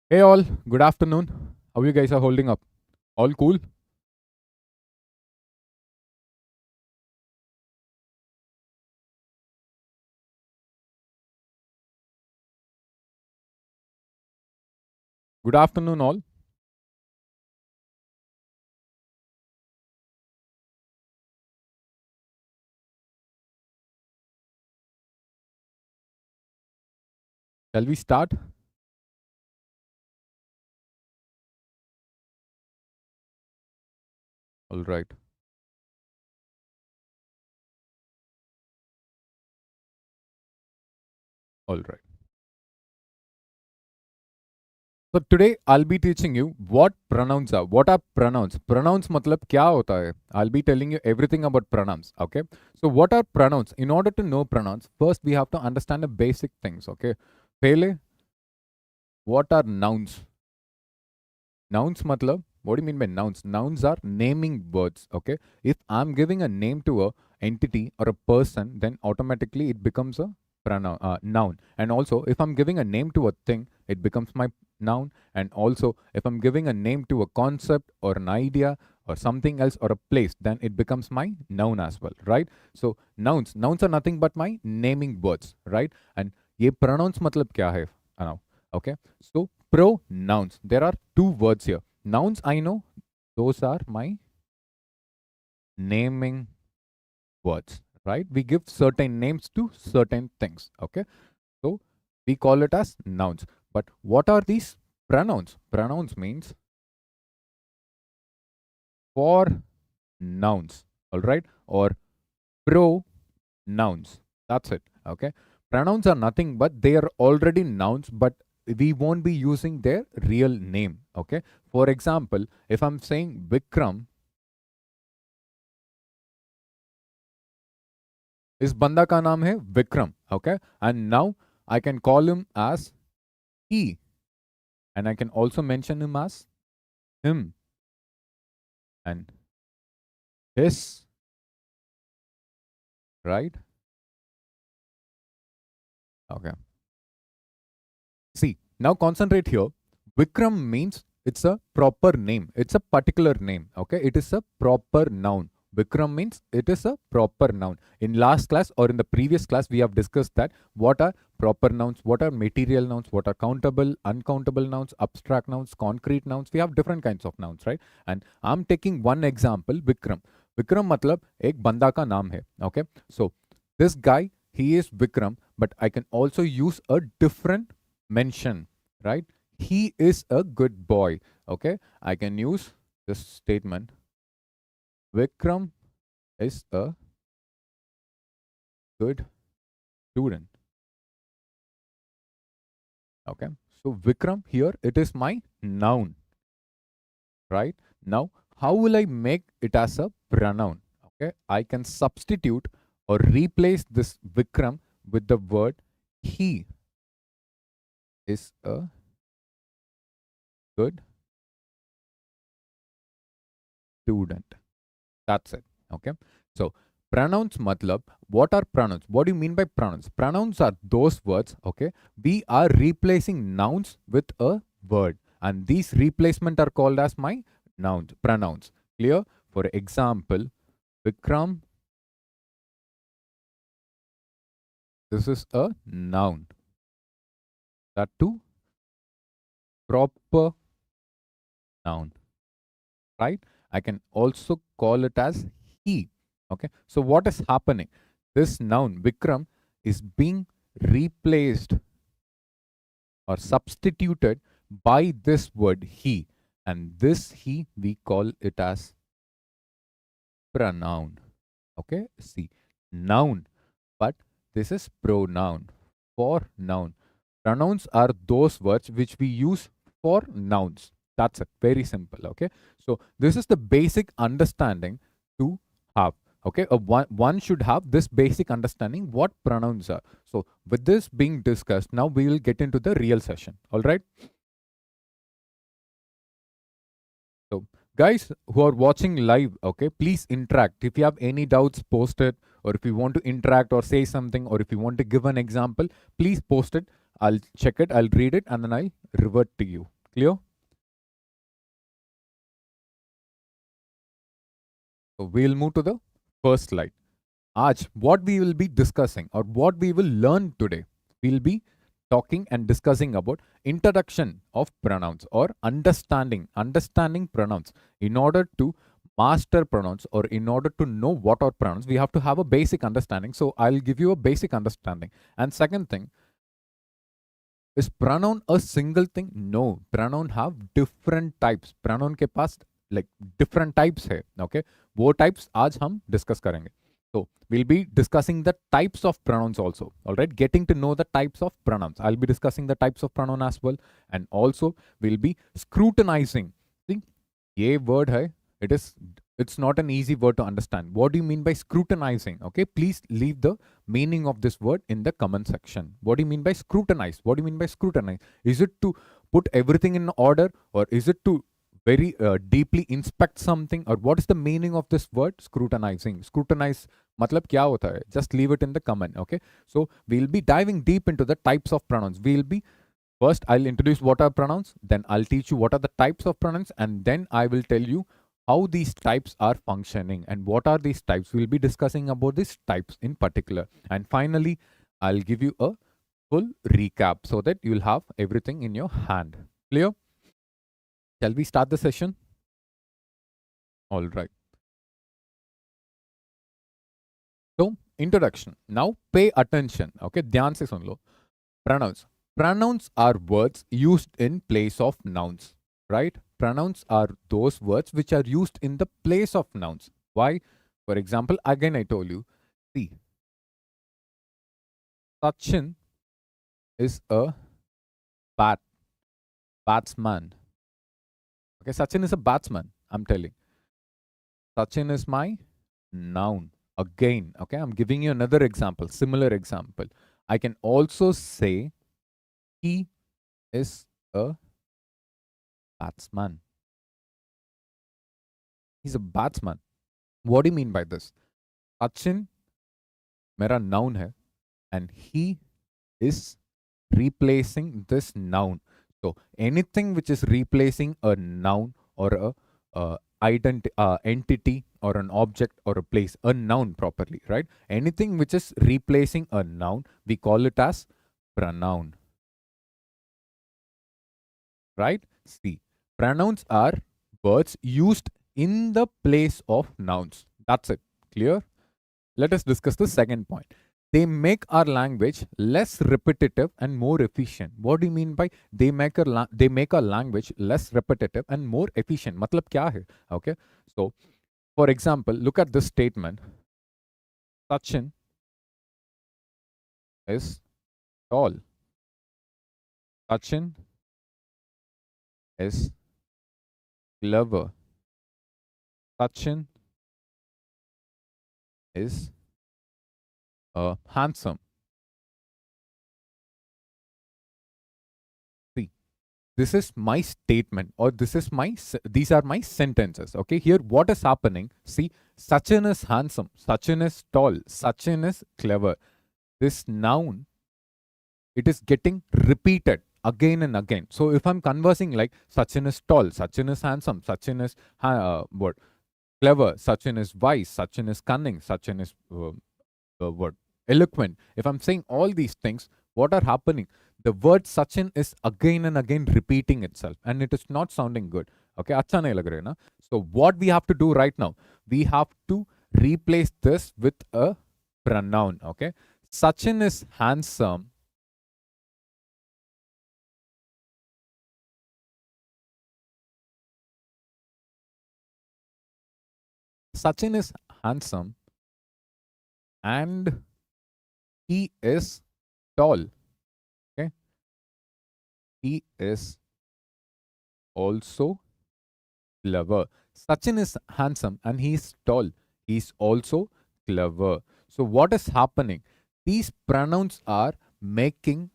Hey all, good afternoon. How you guys are holding up? All cool? Good afternoon all. Shall we start? All right. All right. So today I'll be teaching you what pronouns are. What are pronouns? Pronouns matlab kya hota hai? I'll be telling you everything about pronouns. Okay. So what are pronouns? In order to know pronouns, first we have to understand the basic things. Okay. Pehle, what are nouns? Nouns matlab, what do you mean by nouns? Nouns are naming words. Okay. If I'm giving a name to a entity or a person, then automatically it becomes a pronoun, noun. And also, if I'm giving a name to a thing, it becomes my noun. And also, if I'm giving a name to a concept or an idea or something else or a place, then it becomes my noun as well, right? So nouns are nothing but my naming words, right? And ye pronouns matlab kya hai now? Okay. So pronouns. There are two words here. Nouns, I know, those are my naming words, right? We give certain names to certain things. Okay. So we call it as nouns. But what are these pronouns? Pronouns means for nouns, all right, or pronouns. That's it. Okay. Pronouns are nothing but they are already nouns, but we won't be using their real name. Okay. For example, if I'm saying Vikram, इस बंदा का नाम है Vikram. Okay. And now I can call him as he. And I can also mention him as him and his, right? Okay. See, now concentrate here. Vikram means it's a proper name. It's a particular name. Okay. It is a proper noun. Vikram means it is a proper noun. In last class or in the previous class, we have discussed that what are proper nouns, what are material nouns, what are countable, uncountable nouns, abstract nouns, concrete nouns. We have different kinds of nouns, right? And I'm taking one example, Vikram. Vikram matlab ek banda ka naam hai. Okay. So this guy, he is Vikram, but I can also use a different mention, right? He is a good boy. Okay. I can use this statement. Vikram is a good student. Okay. So Vikram here, it is my noun, right? Now, how will I make it as a pronoun? Okay. I can substitute or replace this Vikram with the word he is a good student. That's it. Okay. So pronouns matlab, what are pronouns? What do you mean by pronouns? Pronouns are those words, okay? We are replacing nouns with a word. And these replacement are called as my nouns, pronouns. Clear? For example, Vikram, this is a noun. That too, proper noun, right? I can also call it as he. Okay. So what is happening? This noun, Vikram, is being replaced or substituted by this word he. And this he, we call it as pronoun. Okay. See, noun, but this is pronoun for noun. Pronouns are those words which we use for nouns. That's it. Very simple. Okay. So this is the basic understanding to have. Okay. One should have this basic understanding what pronouns are. So with this being discussed, now we will get into the real session. All right. So guys who are watching live, okay, please interact. If you have any doubts, post it. Or if you want to interact or say something, or if you want to give an example, please post it. I'll check it, I'll read it, and then I'll revert to you. Clear? So we'll move to the first slide. Aj, what we will be discussing or what we will learn today, we'll be talking and discussing about introduction of pronouns or understanding pronouns. In order to master pronouns or in order to know what are pronouns, we have to have a basic understanding. So I'll give you a basic understanding. And second thing, is pronoun a single thing? No, pronoun have different types. Pronoun के पास like different types है. Okay, वो types आज हम discuss करेंगे. So we'll be discussing the types of pronouns also. All right, getting to know the types of pronouns. I'll be discussing the types of pronoun as well, and also we'll be scrutinizing. See, ये word है. It's not an easy word to understand. What do you mean by scrutinizing? Okay, please leave the meaning of this word in the comment section. What do you mean by scrutinize? What do you mean by scrutinize? Is it to put everything in order, or is it to very deeply inspect something, or what is the meaning of this word scrutinizing? Scrutinize matlab kya hota hai? Just leave it in the comment. Okay, so we'll be diving deep into the types of pronouns. First I'll introduce what are pronouns, then I'll teach you what are the types of pronouns, and then I will tell you how these types are functioning and what are these types. We'll be discussing about these types in particular. And finally, I'll give you a full recap so that you'll have everything in your hand. Clear? Shall we start the session? All right. So, introduction. Now pay attention. Okay, dhyan se sun lo. Pronouns. Pronouns are words used in place of nouns, right? Pronouns are those words which are used in the place of nouns. Why? For example, again I told you, see, Sachin is a batsman. Okay, Sachin is a batsman, I'm telling. Sachin is my noun. Again, okay, I'm giving you another example, similar example. I can also say he is a batsman. He's a batsman. What do you mean by this? Sachin mera noun hai, and he is replacing this noun. So anything which is replacing a noun or a entity or an object or a place, a noun properly, right? Anything which is replacing a noun, we call it as pronoun. Right? See, pronouns are words used in the place of nouns. That's it. Clear? Let us discuss the second point. They make our language less repetitive and more efficient. What do you mean by they make our language less repetitive and more efficient? Matlab kya hai? Okay. So, for example, look at this statement. Sachin is tall. Sachin is clever. Sachin is handsome. See, this is my statement, or these are my sentences. Okay, here what is happening? See, Sachin is handsome. Sachin is tall. Sachin is clever. This noun, it is getting repeated again and again. So if I'm conversing like Sachin is tall, Sachin is handsome, Sachin is clever, Sachin is wise, Sachin is cunning, Sachin is eloquent. If I'm saying all these things, what are happening? The word Sachin is again and again repeating itself, and it is not sounding good. Okay, acha nahi lag raha na? So what we have to do right now? We have to replace this with a pronoun. Okay, Sachin is handsome. Sachin is handsome and he is tall. Okay. He is also clever. Sachin is handsome and he is tall. He is also clever. So what is happening? These pronouns are making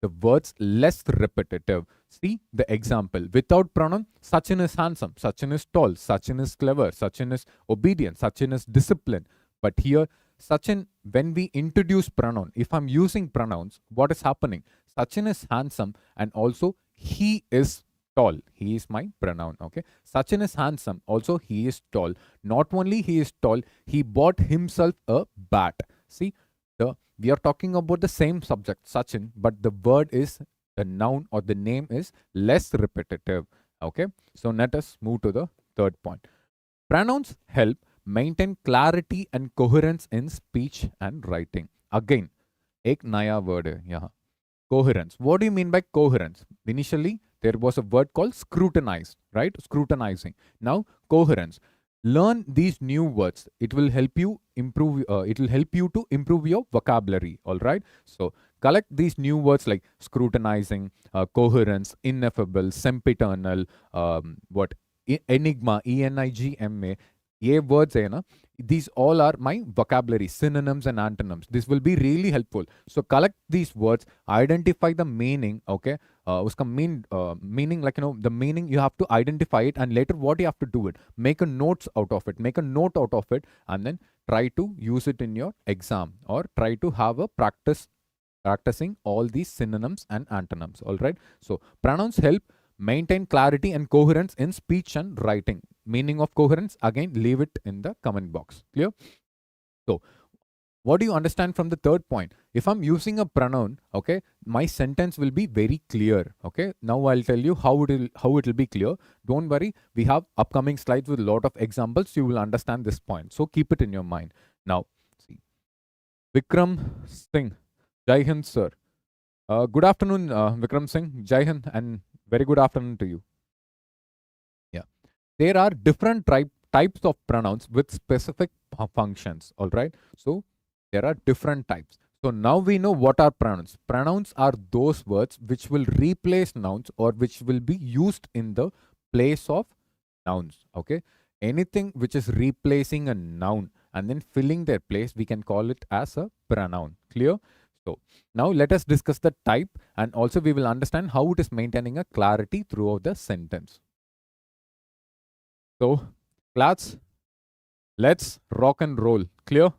the words less repetitive. See the example. Without pronoun, Sachin is handsome, Sachin is tall, Sachin is clever, Sachin is obedient, Sachin is disciplined. But here, Sachin, when we introduce pronoun, if I'm using pronouns, what is happening? Sachin is handsome and also he is tall. He is my pronoun. Okay. Sachin is handsome. Also, he is tall. Not only he is tall, he bought himself a bat. See, we are talking about the same subject, Sachin, but the word is the noun or the name is less repetitive. Okay. So let us move to the third point. Pronouns help maintain clarity and coherence in speech and writing. Again, एक नया word है यहाँ. Coherence. What do you mean by coherence? Initially, there was a word called scrutinize, right? Scrutinizing. Now, coherence. Learn these new words. It will help you improve. It will help you to improve your vocabulary. All right. So collect these new words like scrutinizing, coherence, ineffable, sempiternal, what enigma, enigma. ये words है ना, these all are my vocabulary, synonyms and antonyms. This will be really helpful. So collect these words, identify the meaning, okay? Uska meaning, like, the meaning, you have to identify it, and later what you have to do it, make a note out of it, and then try to use it in your exam, or try to have a practicing all these synonyms and antonyms. All right. So pronouns help maintain clarity and coherence in speech and writing. Meaning of coherence, again, leave it in the comment box. Clear? So what do you understand from the third point? If I'm using a pronoun, okay, my sentence will be very clear. Okay. Now I'll tell you how it will be clear. Don't worry. We have upcoming slides with a lot of examples. You will understand this point. So keep it in your mind. Now, see. Vikram Singh. Jai Hind, sir. Good afternoon, Vikram Singh. Jai Hind, and very good afternoon to you. Yeah. There are different types of pronouns with specific functions. All right. So there are different types. So now we know what are pronouns. Pronouns are those words which will replace nouns or which will be used in the place of nouns. Okay. Anything which is replacing a noun and then filling their place, we can call it as a pronoun. Clear? So now let us discuss the type, and also we will understand how it is maintaining a clarity throughout the sentence. So class, let's rock and roll. Clear?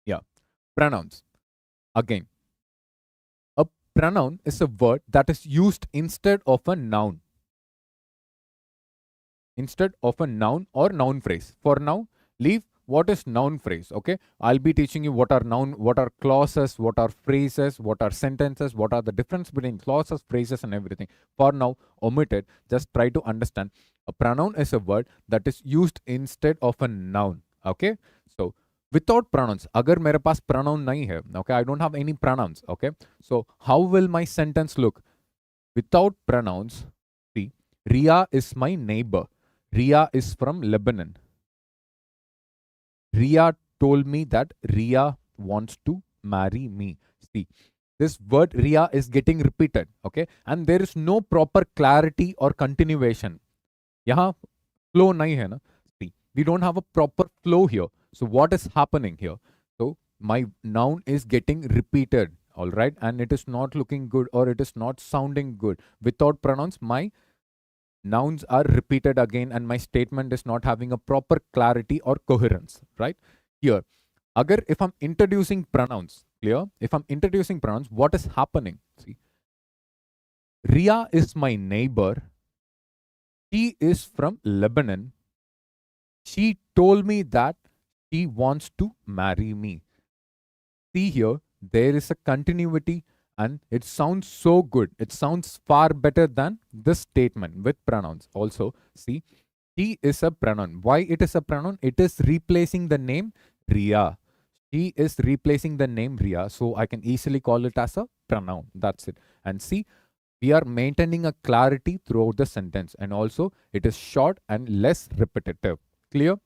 Yeah. Pronouns. Again, a pronoun is a word that is used instead of a noun. Instead of a noun or noun phrase. For now, leave what is noun phrase. Okay, I'll be teaching you what are noun, what are clauses, what are phrases, what are sentences, what are the difference between clauses, phrases, and everything. For now, omit it. Just try to understand. A pronoun is a word that is used instead of a noun. Okay, so without pronouns, agar mere paas pronoun nahi hai, okay, I don't have any pronouns. Okay, so how will my sentence look? Without pronouns, see, Ria is my neighbor. Ria is from Lebanon. Ria told me that Ria wants to marry me. See, this word Ria is getting repeated, okay? And there is no proper clarity or continuation. Yahan flow nahi hai na. See, we don't have a proper flow here. So what is happening here? So my noun is getting repeated, all right? And it is not looking good, or it is not sounding good. Without pronouns, my nouns are repeated again, and my statement is not having a proper clarity or coherence, right? Here, if I'm introducing pronouns, clear? If I'm introducing pronouns, what is happening? See, Ria is my neighbor. She is from Lebanon. She told me that she wants to marry me. See here, there is a continuity, and it sounds so good. It sounds far better than this statement with pronouns. Also, see, she is a pronoun. Why it is a pronoun? It is replacing the name Ria. She is replacing the name Ria. So I can easily call it as a pronoun. That's it. And see, we are maintaining a clarity throughout the sentence. And also, it is short and less repetitive. Clear?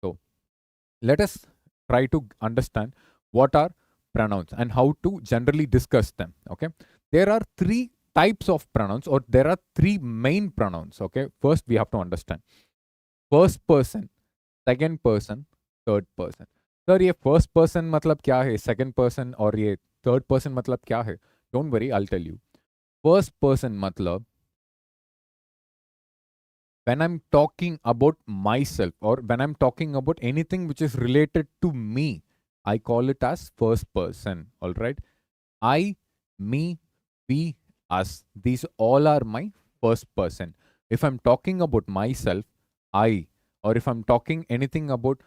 So let us try to understand what are pronouns and how to generally discuss them. Okay, there are three types of pronouns, or there are three main pronouns. Okay, first we have to understand first person, second person, third person. Sir, ये first person मतलब क्या है, second person और ये third person मतलब क्या है? Don't worry, I'll tell you. First person मतलब when I'm talking about myself, or when I'm talking about anything which is related to me, I call it as first person. All right. I, me, we, us. These all are my first person. If I'm talking about myself, I, or if I'm talking anything about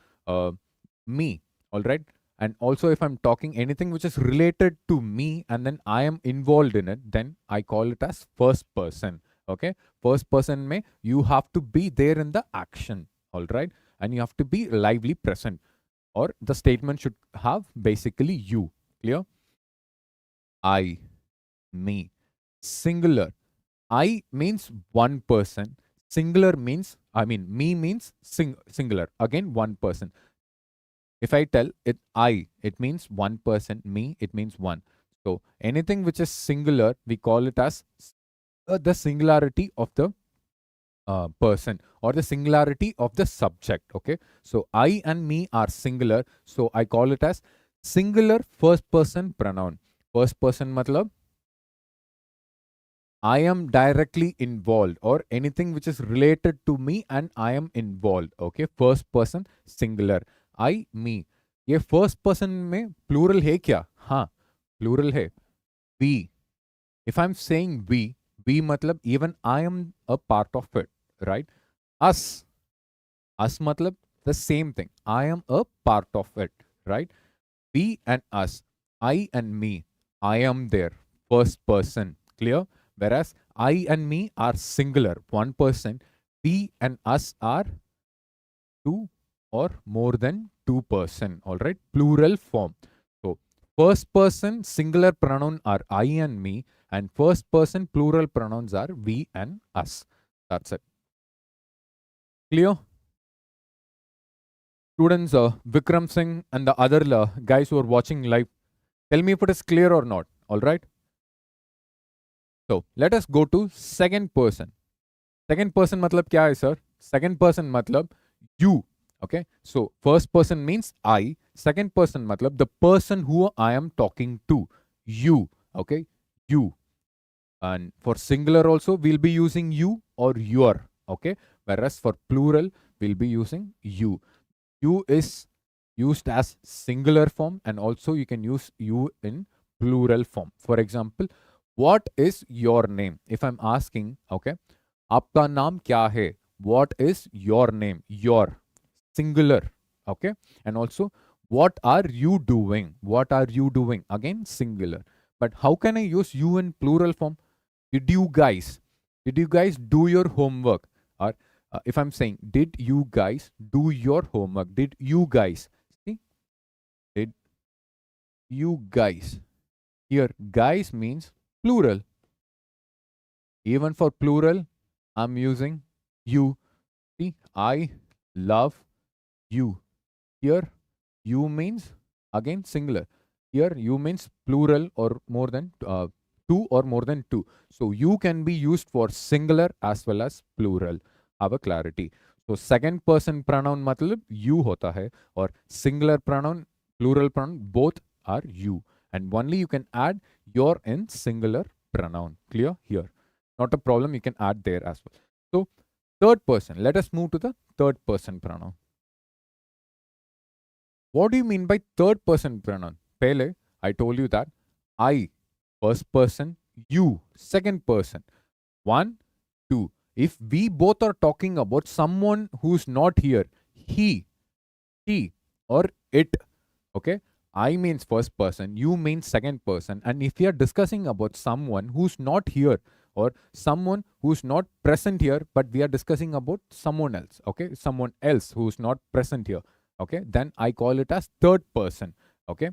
me, all right? And also if I'm talking anything which is related to me and then I am involved in it, then I call it as first person. Okay? First person may you have to be there in the action, all right? And you have to be lively present, or the statement should have basically you. Clear? I, me. Singular. I means one person. Singular means, me means singular. Again, one person. If I tell it I, it means one person. Me, it means one. So anything which is singular, we call it as the singularity of the person, or the singularity of the subject. Okay. So I and me are singular. So I call it as singular first person pronoun. First person matlab I am directly involved, or anything which is related to me and I am involved. Okay. First person singular. I, me. ये first person में plural है क्या? हाँ, plural है. We. If I'm saying we मतलब even I am a part of it, right? Us. Us matlab the same thing. I am a part of it, right? We and us. I and me. I am there. First person. Clear? Whereas I and me are singular. One person. We and us are two or more than two person. All right? Plural form. So first person singular pronoun are I and me, and first person plural pronouns are we and us. That's it. Clear? Students, Vikram Singh and the other guys who are watching live, tell me if it is clear or not. All right. So let us go to second person. Second person matlab kya hai, sir? Second person matlab you. Okay. So first person means I. Second person matlab the person who I am talking to. You. Okay. You. And for singular also, we'll be using you or your. Okay. Whereas for plural, we'll be using you. You is used as singular form, and also you can use you in plural form. For example, what is your name? If I'm asking, okay, आपका नाम क्या है? What is your name? Your. Singular. Okay. And also, what are you doing? What are you doing? Again, singular. But how can I use you in plural form? Did you guys do your homework? Or if I'm saying, did you guys do your homework? Did you guys? See? Did you guys? Here, guys means plural. Even for plural, I'm using you. See, I love you. Here, you means again singular. Here, you means plural or more than two or more than two. So you can be used for singular as well as plural. Have a clarity. So second person pronoun matlab you hota hai, or singular pronoun, plural pronoun, both are you. And only you can add your in singular pronoun. Clear here? Not a problem. You can add there as well. So third person. Let us move to the third person pronoun. What do you mean by third person pronoun? Pehle, I told you that I, first person, you, second person. One, two. If we both are talking about someone who's not here, he, she, or it, okay? I means first person, you means second person. And if we are discussing about someone who's not here, or someone who's not present here, but we are discussing about someone else, okay? Someone else who's not present here, okay? Then I call it as third person, okay?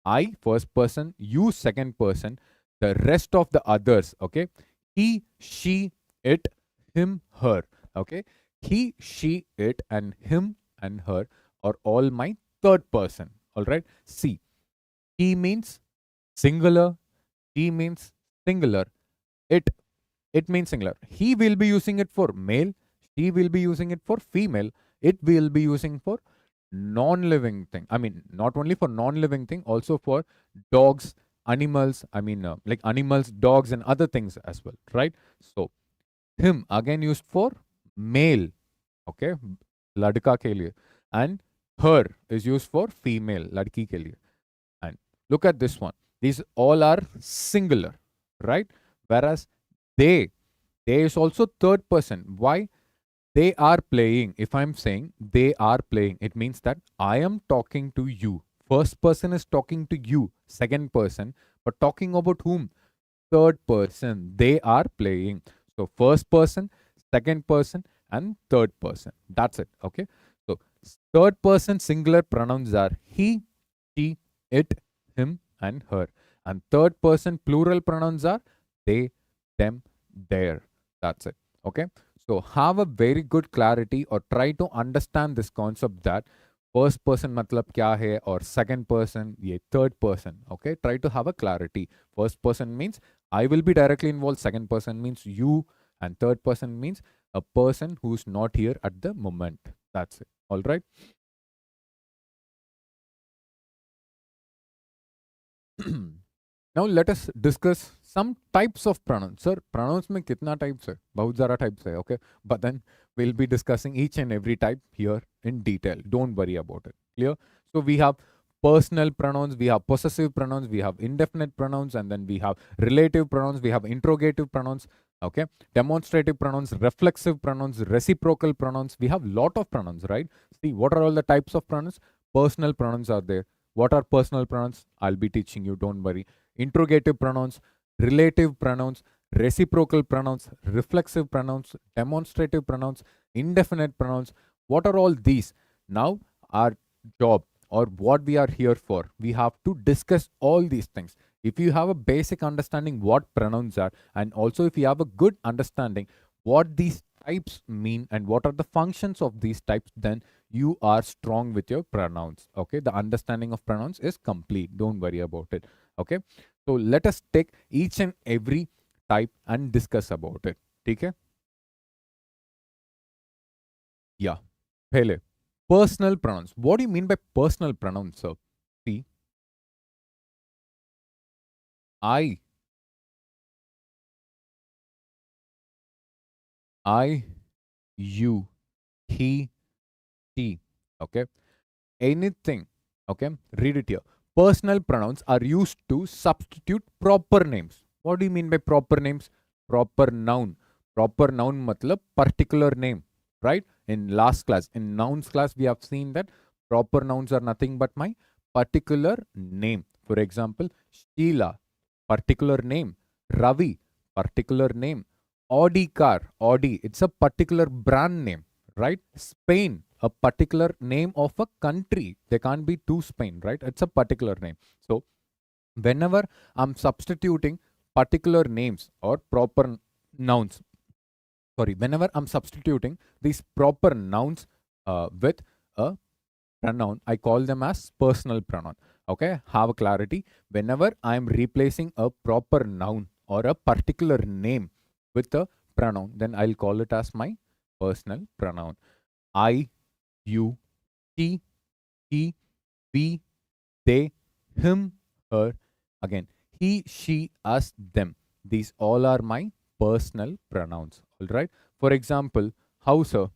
I, first person, you, second person, the rest of the others, okay? He, she, it, him, her, okay? He, she, it, and him and her are all my third person, all right? See, he means singular, she means singular, it means singular. He will be using it for male, she will be using it for female, it will be using for non-living thing. I mean, not only for non-living thing, also for dogs, animals, like animals, dogs, and other things as well, right? So, him again used for male, okay, ladka ke liye, and her is used for female, ladki ke liye. And look at this one, these all are singular, right? Whereas they is also third person. Why? They are playing. If I'm saying they are playing, it means that I am talking to you. First person is talking to you, second person, but talking about whom? Third person. They are playing. So first person, second person, and third person. That's it. Okay. So third person singular pronouns are he, she, it, him, and her. And third person plural pronouns are they, them, their. That's it. Okay. So have a very good clarity or try to understand this concept that first person matlab kya hai or second person, ye third person. Okay. Try to have a clarity. First person means I will be directly involved. Second person means you. And third person means a person who's not here at the moment. That's it. All right. Now let us discuss some types of pronouns. Sir, pronouns में कितना types है? बहुत ज़्यादा types है, okay? But then we'll be discussing each and every type here in detail. Don't worry about it. Clear? So we have personal pronouns, we have possessive pronouns, we have indefinite pronouns, and then we have relative pronouns, we have interrogative pronouns, okay? Demonstrative pronouns, reflexive pronouns, reciprocal pronouns. We have lot of pronouns, right? See, what are all the types of pronouns? Personal pronouns are there. What are personal pronouns? I'll be teaching you, don't worry. Interrogative pronouns, relative pronouns, reciprocal pronouns, reflexive pronouns, demonstrative pronouns, indefinite pronouns. What are all these? Now, our job or what we are here for, we have to discuss all these things. If you have a basic understanding what pronouns are, and also if you have a good understanding what these types mean and what are the functions of these types, then you are strong with your pronouns. Okay, the understanding of pronouns is complete. Don't worry about it. Okay, so let us take each and every type and discuss about it. Okay, yeah. Pele, personal pronouns. What do you mean by personal pronouns, sir? See, I, I, you, he, she. Okay, anything. Okay, read it here. Personal pronouns are used to substitute proper names. What do you mean by proper names? Proper noun. Proper noun matlab particular name, right? In last class, in nouns class, we have seen that proper nouns are nothing but my particular name. For example, Sheila, particular name. Ravi, particular name. Audi car, Audi, it's a particular brand name, right? Spain, a particular name of a country. There can't be two Spain, right? It's a particular name. So whenever I'm substituting particular names or proper nouns, sorry, whenever I'm substituting these proper nouns with a pronoun, I call them as personal pronoun. Okay, have a clarity. Whenever I'm replacing a proper noun or a particular name with a pronoun, then I'll call it as my personal pronoun. I, you, she, he, we, they, him, her. Again, he, she, us, them. These all are my personal pronouns. All right. For example, how, sir?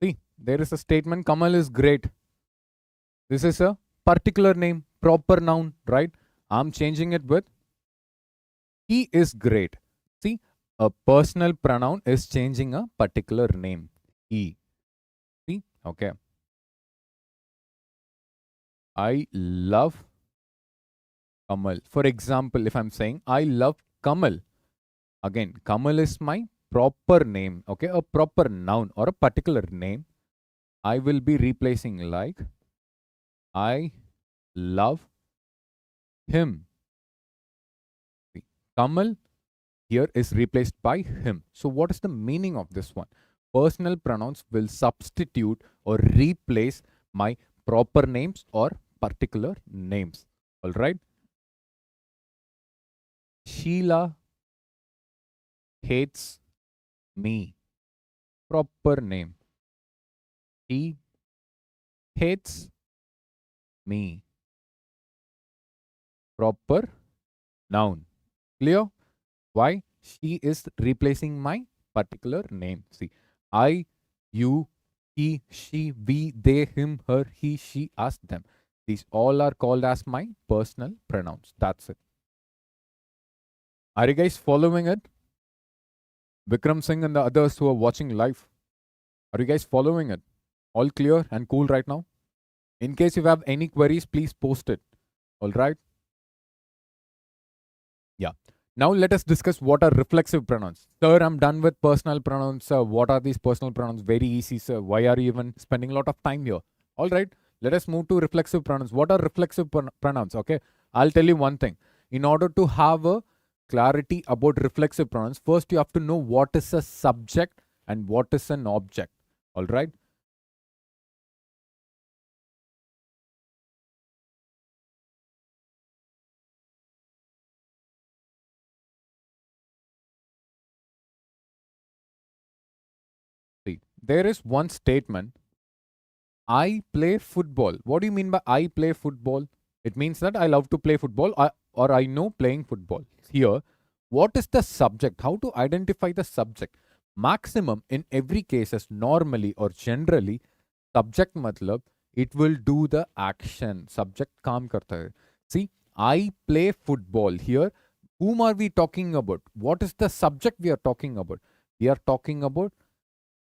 See, there is a statement, Kamal is great. This is a particular name, proper noun, right? I'm changing it with he is great. See, a personal pronoun is changing a particular name. He. See, okay. I love Kamal. For example, if I'm saying I love Kamal, again, Kamal is my proper name, okay, a proper noun or a particular name. I will be replacing like I love him. See, Kamal here is replaced by him. So what is the meaning of this one? Personal pronouns will substitute or replace my proper names or particular names. All right. Sheila hates me. Proper name. She hates me. Proper noun. Clear? Why? She is replacing my particular name. See, I, you, he, she, we, they, him, her, he, she, us, them. These all are called as my personal pronouns. That's it. Are you guys following it? Vikram Singh and the others who are watching live, are you guys following it? All clear and cool right now? In case you have any queries, please post it. All right? Yeah. Now let us discuss what are reflexive pronouns. Sir, I'm done with personal pronouns. Sir, what are these personal pronouns? Very easy, sir. Why are you even spending a lot of time here? All right. Let us move to reflexive pronouns. What are reflexive pronouns? Okay. I'll tell you one thing. In order to have a clarity about reflexive pronouns, first you have to know what is a subject and what is an object. All right. See, there is one statement. I play football. What do you mean by I play football? It means that I love to play football or I know playing football. Here, what is the subject? How to identify the subject? Maximum in every case is normally or generally subject matlab it will do the action. Subject काम करता है. See, I play football. Here, whom are we talking about? What is the subject we are talking about? We are talking about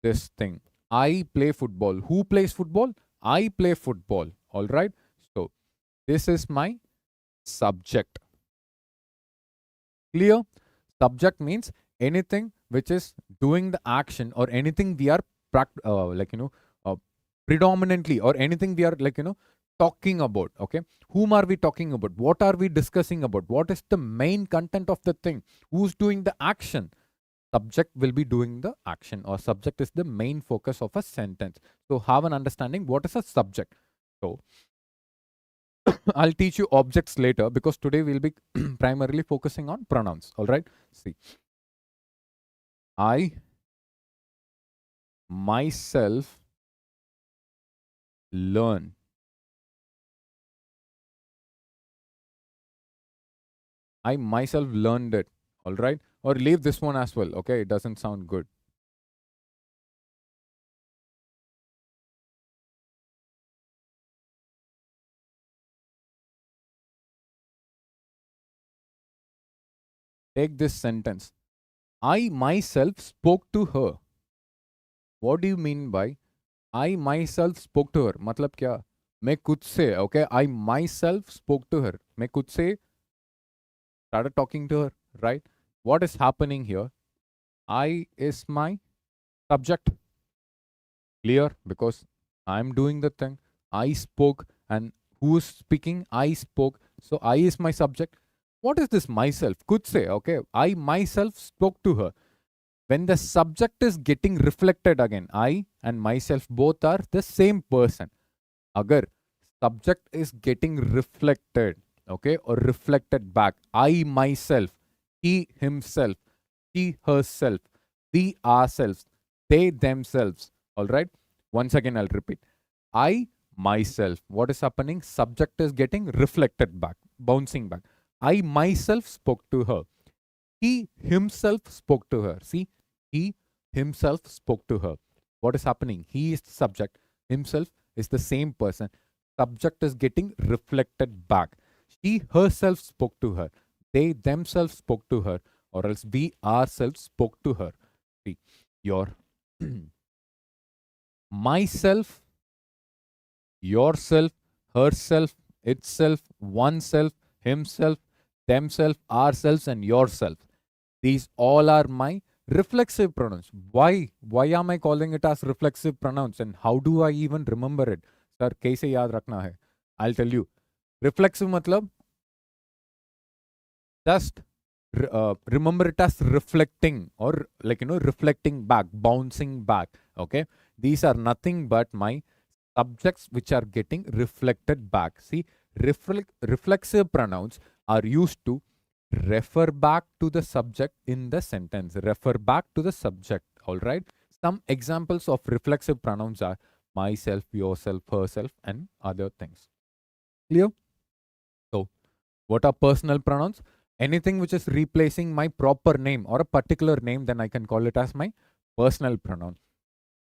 this thing. I play football. Who plays football? I play football. All right. So this is my subject. Clear? Subject means anything which is doing the action or anything we are predominantly or anything we are talking about. Okay. Whom are we talking about? What are we discussing about? What is the main content of the thing? Who's doing the action? Subject will be doing the action or subject is the main focus of a sentence. So have an understanding what is a subject. So I'll teach you objects later because today we'll be primarily focusing on pronouns. All right. See, I myself learn. I myself learned it. All right. Or leave this one as well. Okay. It doesn't sound good. Take this sentence. I myself spoke to her. What do you mean by I myself spoke to her? मतलब क्या? मैं खुद से, okay? I myself spoke to her. मैं खुद से started talking to her, right? What is happening here? I is my subject. Clear? Because I'm doing the thing. I spoke and who's speaking? I spoke. So I is my subject. What is this myself? Could say, okay, I myself spoke to her. When the subject is getting reflected again, I and myself both are the same person. Agar subject is getting reflected, okay, or reflected back, I myself, he himself, she herself, we ourselves, they themselves. All right. Once again, I'll repeat. I myself. What is happening? Subject is getting reflected back, bouncing back. I myself spoke to her. He himself spoke to her. See, he himself spoke to her. What is happening? He is the subject. Himself is the same person. Subject is getting reflected back. She herself spoke to her. They themselves spoke to her. Or else we ourselves spoke to her. See, your myself, yourself, herself, itself, oneself, himself, themselves, ourselves, and yourself. These all are my reflexive pronouns. Why? Why am I calling it as reflexive pronouns? And how do I even remember it? Sir, कैसे याद रखना है? I'll tell you. Reflexive मतलब just remember it as reflecting or reflecting back, bouncing back. Okay. These are nothing but my subjects which are getting reflected back. See, reflexive pronouns are used to refer back to the subject in the sentence. Refer back to the subject. All right. Some examples of reflexive pronouns are myself, yourself, herself, and other things. Clear? So, what are personal pronouns? Anything which is replacing my proper name or a particular name, then I can call it as my personal pronoun.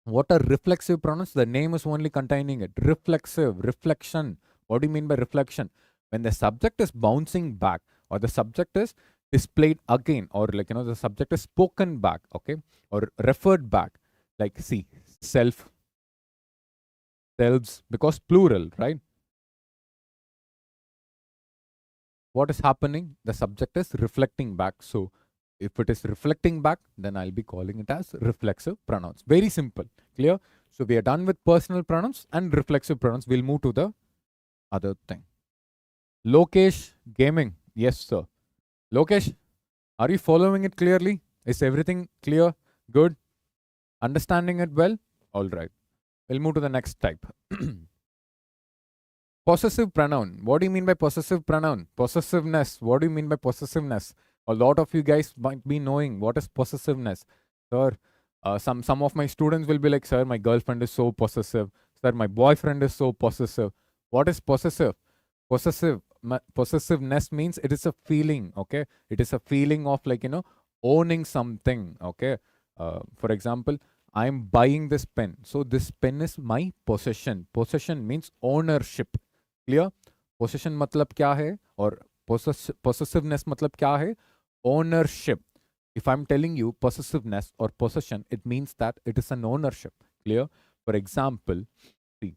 What are reflexive pronouns? The name is only containing it. Reflexive, reflection. What do you mean by reflection? When the subject is bouncing back, or the subject is displayed again, or like, the subject is spoken back, okay, or referred back. Like, see, self, selves, because plural, right? What is happening? The subject is reflecting back. So if it is reflecting back, then I'll be calling it as reflexive pronouns. Very simple. Clear? So we are done with personal pronouns and reflexive pronouns. We'll move to the other thing. Lokesh Gaming. Yes, sir. Lokesh, are you following it clearly? Is everything clear? Good? Understanding it well? All right. We'll move to the next type. Possessive pronoun. What do you mean by possessive pronoun? Possessiveness. What do you mean by possessiveness? A lot of you guys might be knowing what is possessiveness. Sir, some of my students will be like, sir, my girlfriend is so possessive. Sir, my boyfriend is so possessive. What is possessive? Possessiveness means it is a feeling, okay? It is a feeling of like, owning something, okay? For example, I'm buying this pen. So this pen is my possession. Possession means ownership. Clear? Possession matlab kya hai? Or possessiveness matlab kya hai? Ownership. If I'm telling you possessiveness or possession, it means that it is an ownership. Clear? For example, see.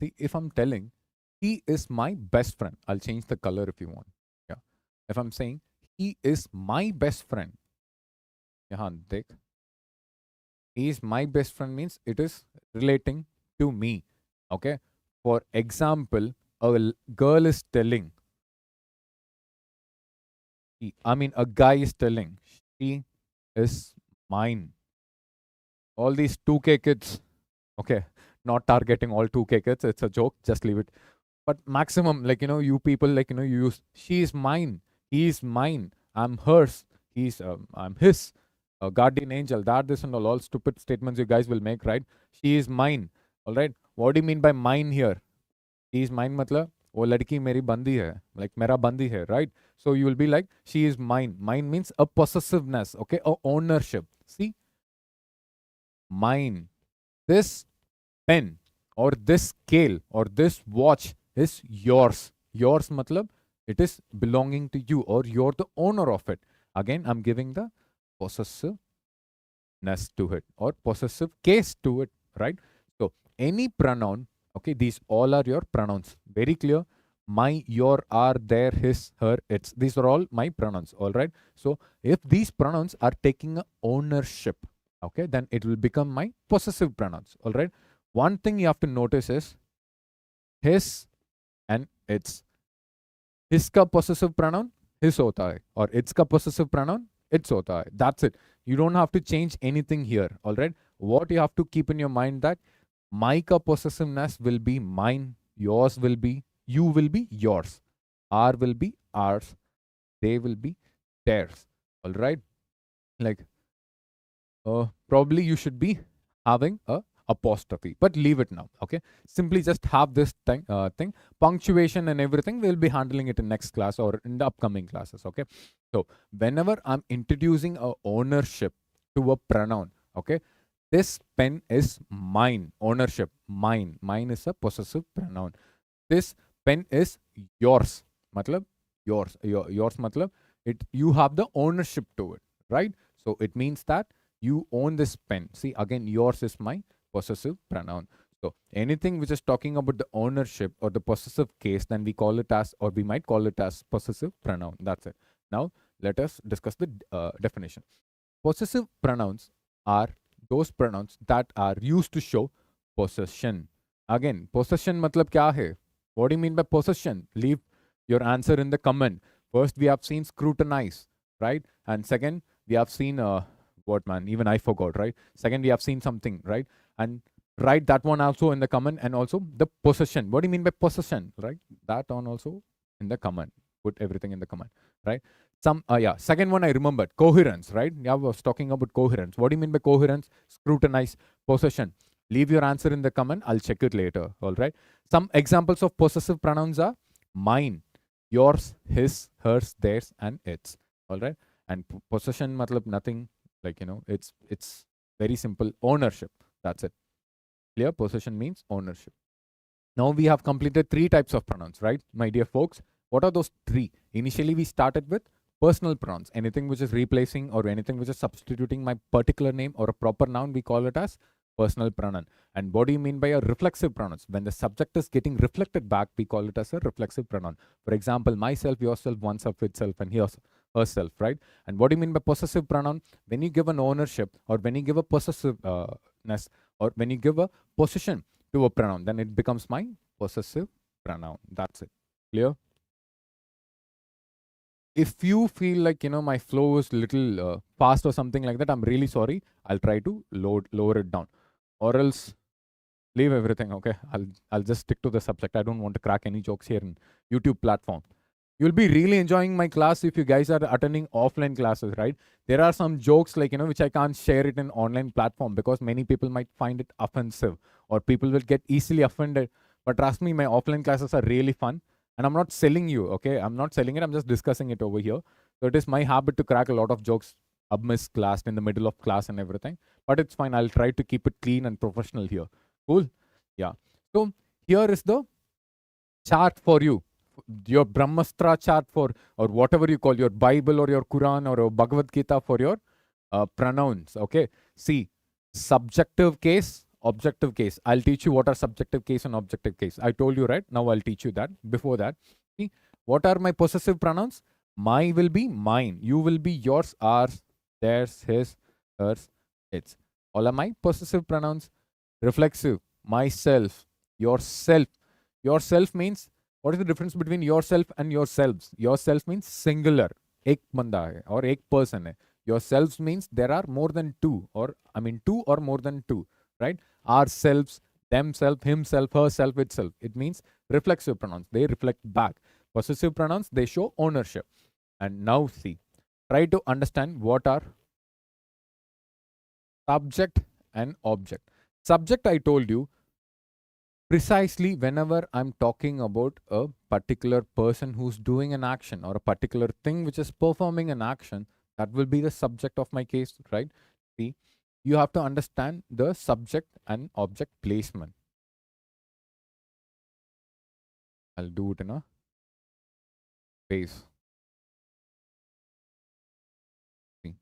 See, if I'm telling, he is my best friend. I'll change the color if you want. Yeah. If I'm saying, he is my best friend. Yahan dekh. He is my best friend means it is relating to me. Okay. For example, a girl is telling, a guy is telling, she is mine. All these 2K kids, okay, not targeting all 2K kids, it's a joke, just leave it. But maximum, like, you people, like, you use, she is mine, he is mine, I'm hers, I'm his guardian angel, that, this, and all stupid statements you guys will make, right? She is mine, all right? What do you mean by mine here? She is mine, matlab, वो लड़की मेरी बंदी है, like मेरा बंदी है, right? So you will be like, she is mine. Mine means a possessiveness, okay, a ownership. See, mine. This pen or this scale or this watch is yours. Yours matlab it is belonging to you or you're the owner of it. Again, I'm giving the possessiveness to it or possessive case to it, right? So any pronoun, okay, these all are your pronouns. Very clear. My, your, are, their, his, her, its. These are all my pronouns, all right? So if these pronouns are taking a ownership, okay, then it will become my possessive pronouns, all right? One thing you have to notice is his and its. His ka possessive pronoun his hota hai or its ka possessive pronoun its hota hai. That's it. You don't have to change anything here, all right? What you have to keep in your mind that my ka possessiveness will be mine, yours will be, you will be yours, our will be ours, they will be theirs, all right? Like probably you should be having a apostrophe, but leave it now, okay? Simply just have this thing, punctuation and everything, we'll be handling it in next class or in the upcoming classes, okay? So whenever I'm introducing a ownership to a pronoun, okay, this pen is mine, ownership, mine. Mine is a possessive pronoun. This pen is yours, matlab yours, yours matlab you have the ownership to it, right? So it means that you own this pen. See, again, yours is my possessive pronoun. So anything which is talking about the ownership or the possessive case, then we call it as, or we might call it as possessive pronoun. That's it. Now let us discuss the definition. Possessive pronouns are those pronouns that are used to show possession. Again, possession matlab kya hai? What do you mean by possession? Leave your answer in the comment. First, we have seen scrutinize, right? And second, we have seen what, man, even I forgot, right? Second, we have seen something, right? And write that one also in the comment, and also the possession. What do you mean by possession, right? That one also in the comment. Put everything in the comment, right? Second one I remembered, coherence, right? Yeah, I was talking about coherence. What do you mean by coherence? Scrutinize, possession. Leave your answer in the comment. I'll check it later. All right. Some examples of possessive pronouns are mine, yours, his, hers, theirs, and its. All right. And possession, matlab nothing like, it's very simple. Ownership. That's it. Clear? Possession means ownership. Now we have completed 3 types of pronouns, right, my dear folks? What are those 3? Initially, we started with personal pronouns. Anything which is replacing or anything which is substituting my particular name or a proper noun, we call it as personal pronoun. And what do you mean by a reflexive pronouns? When the subject is getting reflected back, we call it as a reflexive pronoun. For example, myself, yourself, oneself, itself, and herself, right? And what do you mean by possessive pronoun? When you give an ownership or when you give a possessiveness or when you give a possession to a pronoun, then it becomes my possessive pronoun. That's it. Clear? If you feel like, my flow is little fast or something like that, I'm really sorry. I'll try to lower it down, or else leave everything. Okay, I'll just stick to the subject. I don't want to crack any jokes here in YouTube platform. You'll be really enjoying my class if you guys are attending offline classes, right? There are some jokes like, which I can't share it in online platform because many people might find it offensive or people will get easily offended. But trust me, my offline classes are really fun. And I'm not selling you, okay? I'm not selling it. I'm just discussing it over here. So it is my habit to crack a lot of jokes amidst class, in the middle of class and everything. But it's fine. I'll try to keep it clean and professional here. Cool? Yeah. So here is the chart for you. Your Brahmastra chart for, or whatever you call your Bible or your Quran or your Bhagavad Gita for your pronouns. Okay. See, subjective case, objective case. I'll teach you what are subjective case and objective case. I told you, right? Now I'll teach you that. Before that, see, what are my possessive pronouns? My will be mine. You will be yours, ours, theirs, his, hers, its. All are my possessive pronouns. Reflexive, myself, yourself. Yourself means, what is the difference between yourself and yourselves? Yourself means singular. Ek banda hai or ek person hai. Yourselves means there are more than two, or two or more than two, right? Ourselves, themself, himself, herself, itself. It means reflexive pronouns. They reflect back. Possessive pronouns, they show ownership. And now see, try to understand what are subject and object. Subject, I told you, precisely whenever I'm talking about a particular person who's doing an action or a particular thing which is performing an action, that will be the subject of my case, right? See, you have to understand the subject and object placement. I'll do it in a space. See.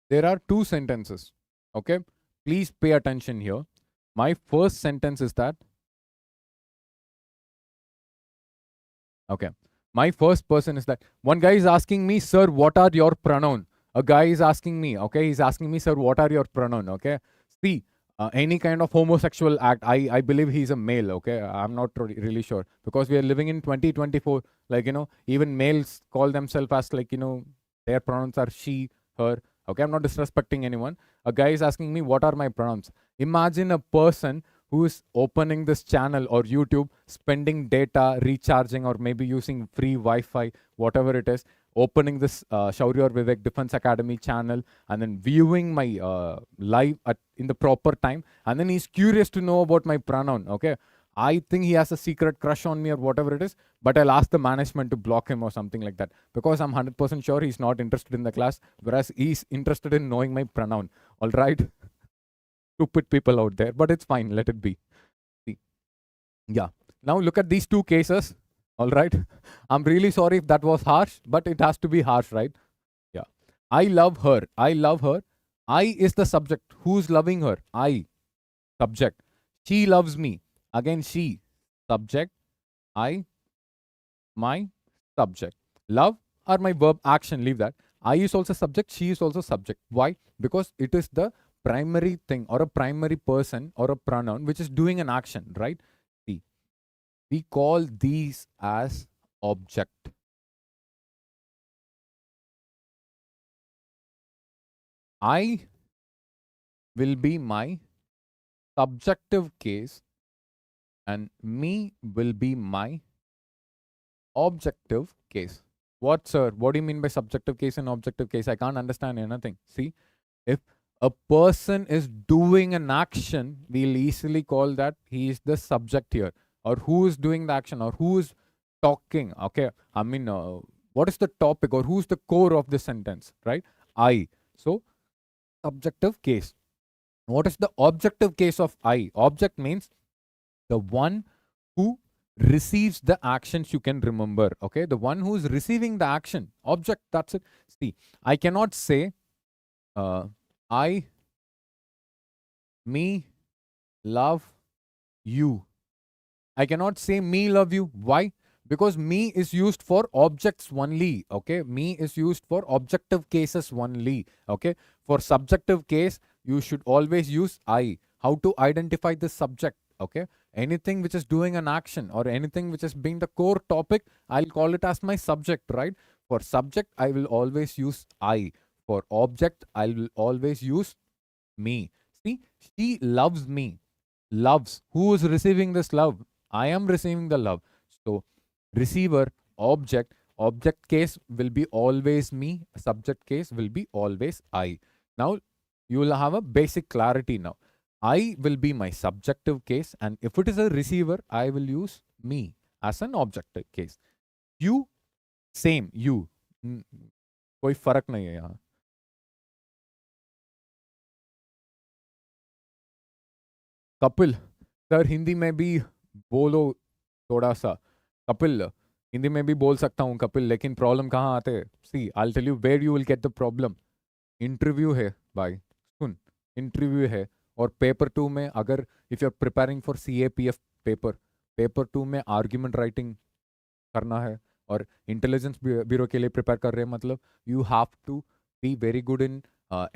There are 2 sentences. Okay, please pay attention here. My first sentence is that, okay, my first person is that one guy is asking me, sir, what are your pronoun? A guy is asking me, okay, he's asking me, sir, what are your pronoun? Okay, see, any kind of homosexual act, I believe he's a male. Okay, I'm not really sure because we are living in 2024. Like, even males call themselves as like, their pronouns are she, her. Okay, I'm not disrespecting anyone. A guy is asking me, what are my pronouns? Imagine a person who is opening this channel or YouTube, spending data, recharging, or maybe using free Wi-Fi, whatever it is, opening this Shaurya Vivek Defense Academy channel and then viewing my live in the proper time. And then he's curious to know about my pronoun, okay? I think he has a secret crush on me or whatever it is, but I'll ask the management to block him or something like that because I'm 100% sure he's not interested in the class, whereas he's interested in knowing my pronoun, all right? Stupid people out there, but it's fine. Let it be. See. Yeah. Now look at these 2 cases. All right. I'm really sorry if that was harsh, but it has to be harsh, right? Yeah. I love her. I love her. I is the subject. Who's loving her? I. Subject. She loves me. Again, she. Subject. I. My. Subject. Love or my verb action. Leave that. I is also subject. She is also subject. Why? Because it is the primary thing or a primary person or a pronoun which is doing an action, right? See, we call these as object. I will be my subjective case and me will be my objective case. What, sir? What do you mean by subjective case and objective case? I can't understand anything. See, if a person is doing an action, we'll easily call that he is the subject here, or who is doing the action, or who is talking. Okay, I mean, what is the topic, or who's the core of the sentence, right? I. So, subjective case. What is the objective case of I? Object means the one who receives the actions you can remember. Okay, the one who is receiving the action. Object, that's it. See, I cannot say I, me, love you. I cannot say me love you. Why? Because me is used for objects only. Okay, me is used for objective cases only. Okay, for subjective case, you should always use I. How to identify the subject? Okay, anything which is doing an action or anything which is being the core topic, I'll call it as my subject, right? For subject, I will always use I. For object, I will always use me. See, she loves me. Loves. Who is receiving this love? I am receiving the love. So, receiver, object case will be always me, subject case will be always I. Now, you will have a basic clarity now. I will be my subjective case, and if it is a receiver, I will use me as an objective case. You, same, you. कोई फर्क नहीं है यहाँ. Kapil, sir Hindi में भी बोलो थोड़ा सा. कपिल, हिंदी में भी बोल सकता हूँ कपिल, लेकिन प्रॉब्लम कहाँ आते हैं? See, I tell you where you will get the problem. Interview है भाई, सुन, इंटरव्यू है, और पेपर 2 में अगर if you are preparing for CAPF paper 2 में आर्ग्यूमेंट राइटिंग करना है और इंटेलिजेंस ब्यूरो के लिए प्रिपेयर कर रहे हैं, मतलब you have to be very good in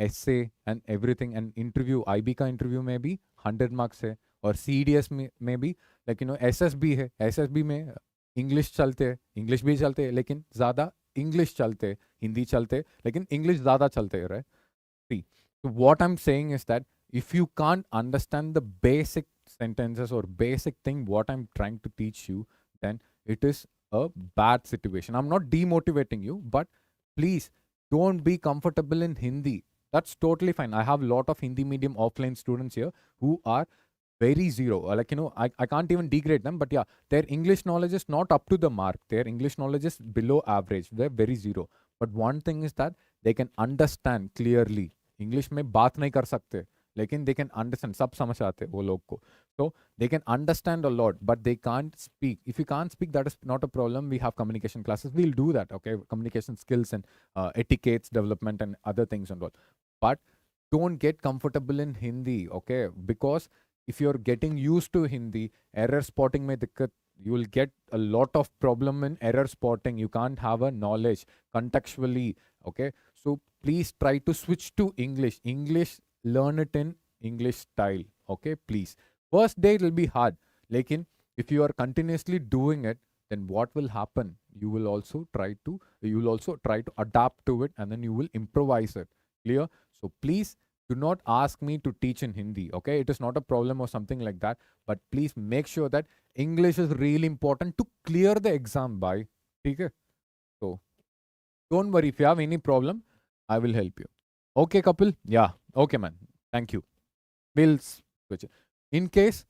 essay and everything. And interview, IB का इंटरव्यू में भी 100 मार्क्स है, और CDS में भी, लेकिन SSB है, SSB में इंग्लिश चलते हैं, इंग्लिश भी चलते हैं, लेकिन ज़्यादा इंग्लिश चलते हैं, हिंदी चलते हैं, लेकिन इंग्लिश ज़्यादा चलते हैं, right? See, so what I'm saying is that if you can't understand the basic sentences or basic thing what I'm trying to teach you, then it is a bad situation. I'm not demotivating you, but please don't be comfortable in Hindi. That's totally fine. I have a lot of Hindi medium offline students here who are very zero. Like, I can't even degrade them, but yeah, their English knowledge is not up to the mark. Their English knowledge is below average. They're very zero. But one thing is that they can understand clearly. English में बात नहीं कर सकते, लेकिन they can understand. सब समझ आते वो लोग को. So they can understand a lot, but they can't speak. If you can't speak, that is not a problem. We have communication classes. We'll do that. Okay, communication skills and etiquettes development and other things and all. But don't get comfortable in Hindi. Okay, because if you're getting used to Hindi, error spotting में दिक्कत, you will get a lot of problem in error spotting. You can't have a knowledge contextually. Okay, so please try to switch to English. Learn it in English style. Okay, please. First day it will be hard. Lekin if you are continuously doing it, then what will happen? You will also try to adapt to it, and then you will improvise it. Clear? So please do not ask me to teach in Hindi. Okay, it is not a problem or something like that. But please make sure that English is really important to clear the exam by. Okay? So don't worry. If you have any problem, I will help you. Okay, Kapil? Yeah. Okay, man. Thank you. We'll switch it. In case,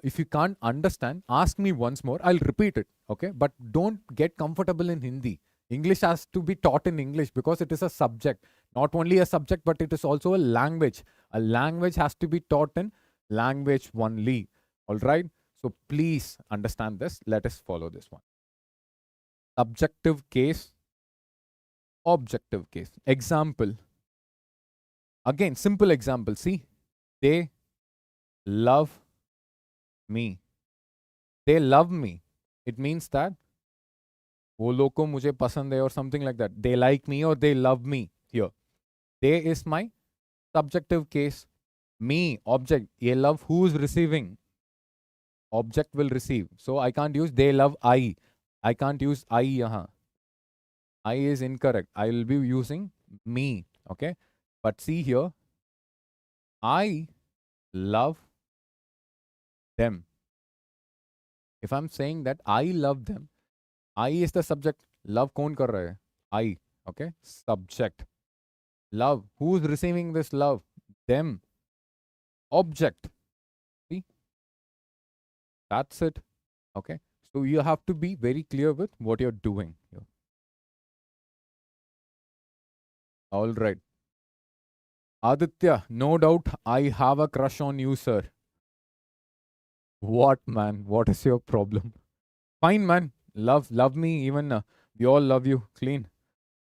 if you can't understand, ask me once more. I'll repeat it. Okay? But don't get comfortable in Hindi. English has to be taught in English because it is a subject. Not only a subject, but it is also a language. A language has to be taught in language only. All right? So please understand this. Let us follow this one. Subjective case, objective case. Example. Again, simple example. See, they love me. They love me. It means that वो लोग को मुझे पसंद है or something like that. They like me or they love me here. They is my subjective case. Me, object. ये love, who is receiving? Object will receive. So I can't use they love I. I can't use I यहाँ. I is incorrect. I will be using me. Okay. But see here, I love them. If I'm saying that I love them, I is the subject. Love कौन कर रहा है? I. Okay. Subject. Love. Who's receiving this love? Them. Object. See? That's it. Okay. So you have to be very clear with what you're doing here. All right. Aditya, no doubt I have a crush on you, sir. What, man? What is your problem? Fine, man. Love me. Even we all love you. Clean.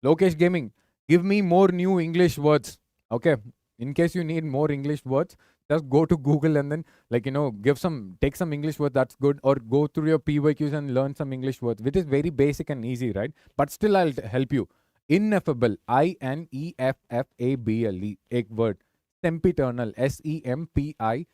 Lokesh Gaming, give me more new English words. Okay. In case you need more English words, just go to Google and then, take some English words. That's good. Or go through your PYQs and learn some English words, which is very basic and easy, right? But still, I'll help you. Ineffable. INEFFABLE. Ek word. Sempiternal. SEMPITERNAL.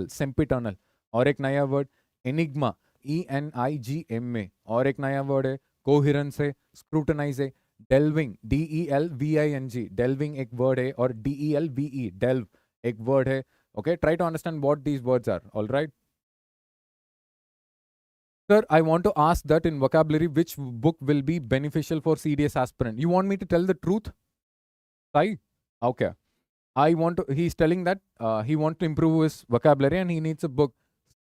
Sempiternal. और एक नया word enigma ENIGMA. और एक नया word है coherence है, scrutinise है, डेल्विंग DELVING. डेल्विंग एक वर्ड है और DELVE डेल्व एक वर्ड है. Okay, try to understand what these words are. All right. Sir, I want to ask that in vocabulary, which book will be beneficial for CDS aspirant? You want me to tell the truth? Sai? Okay. He's telling that he wants to improve his vocabulary and he needs a book.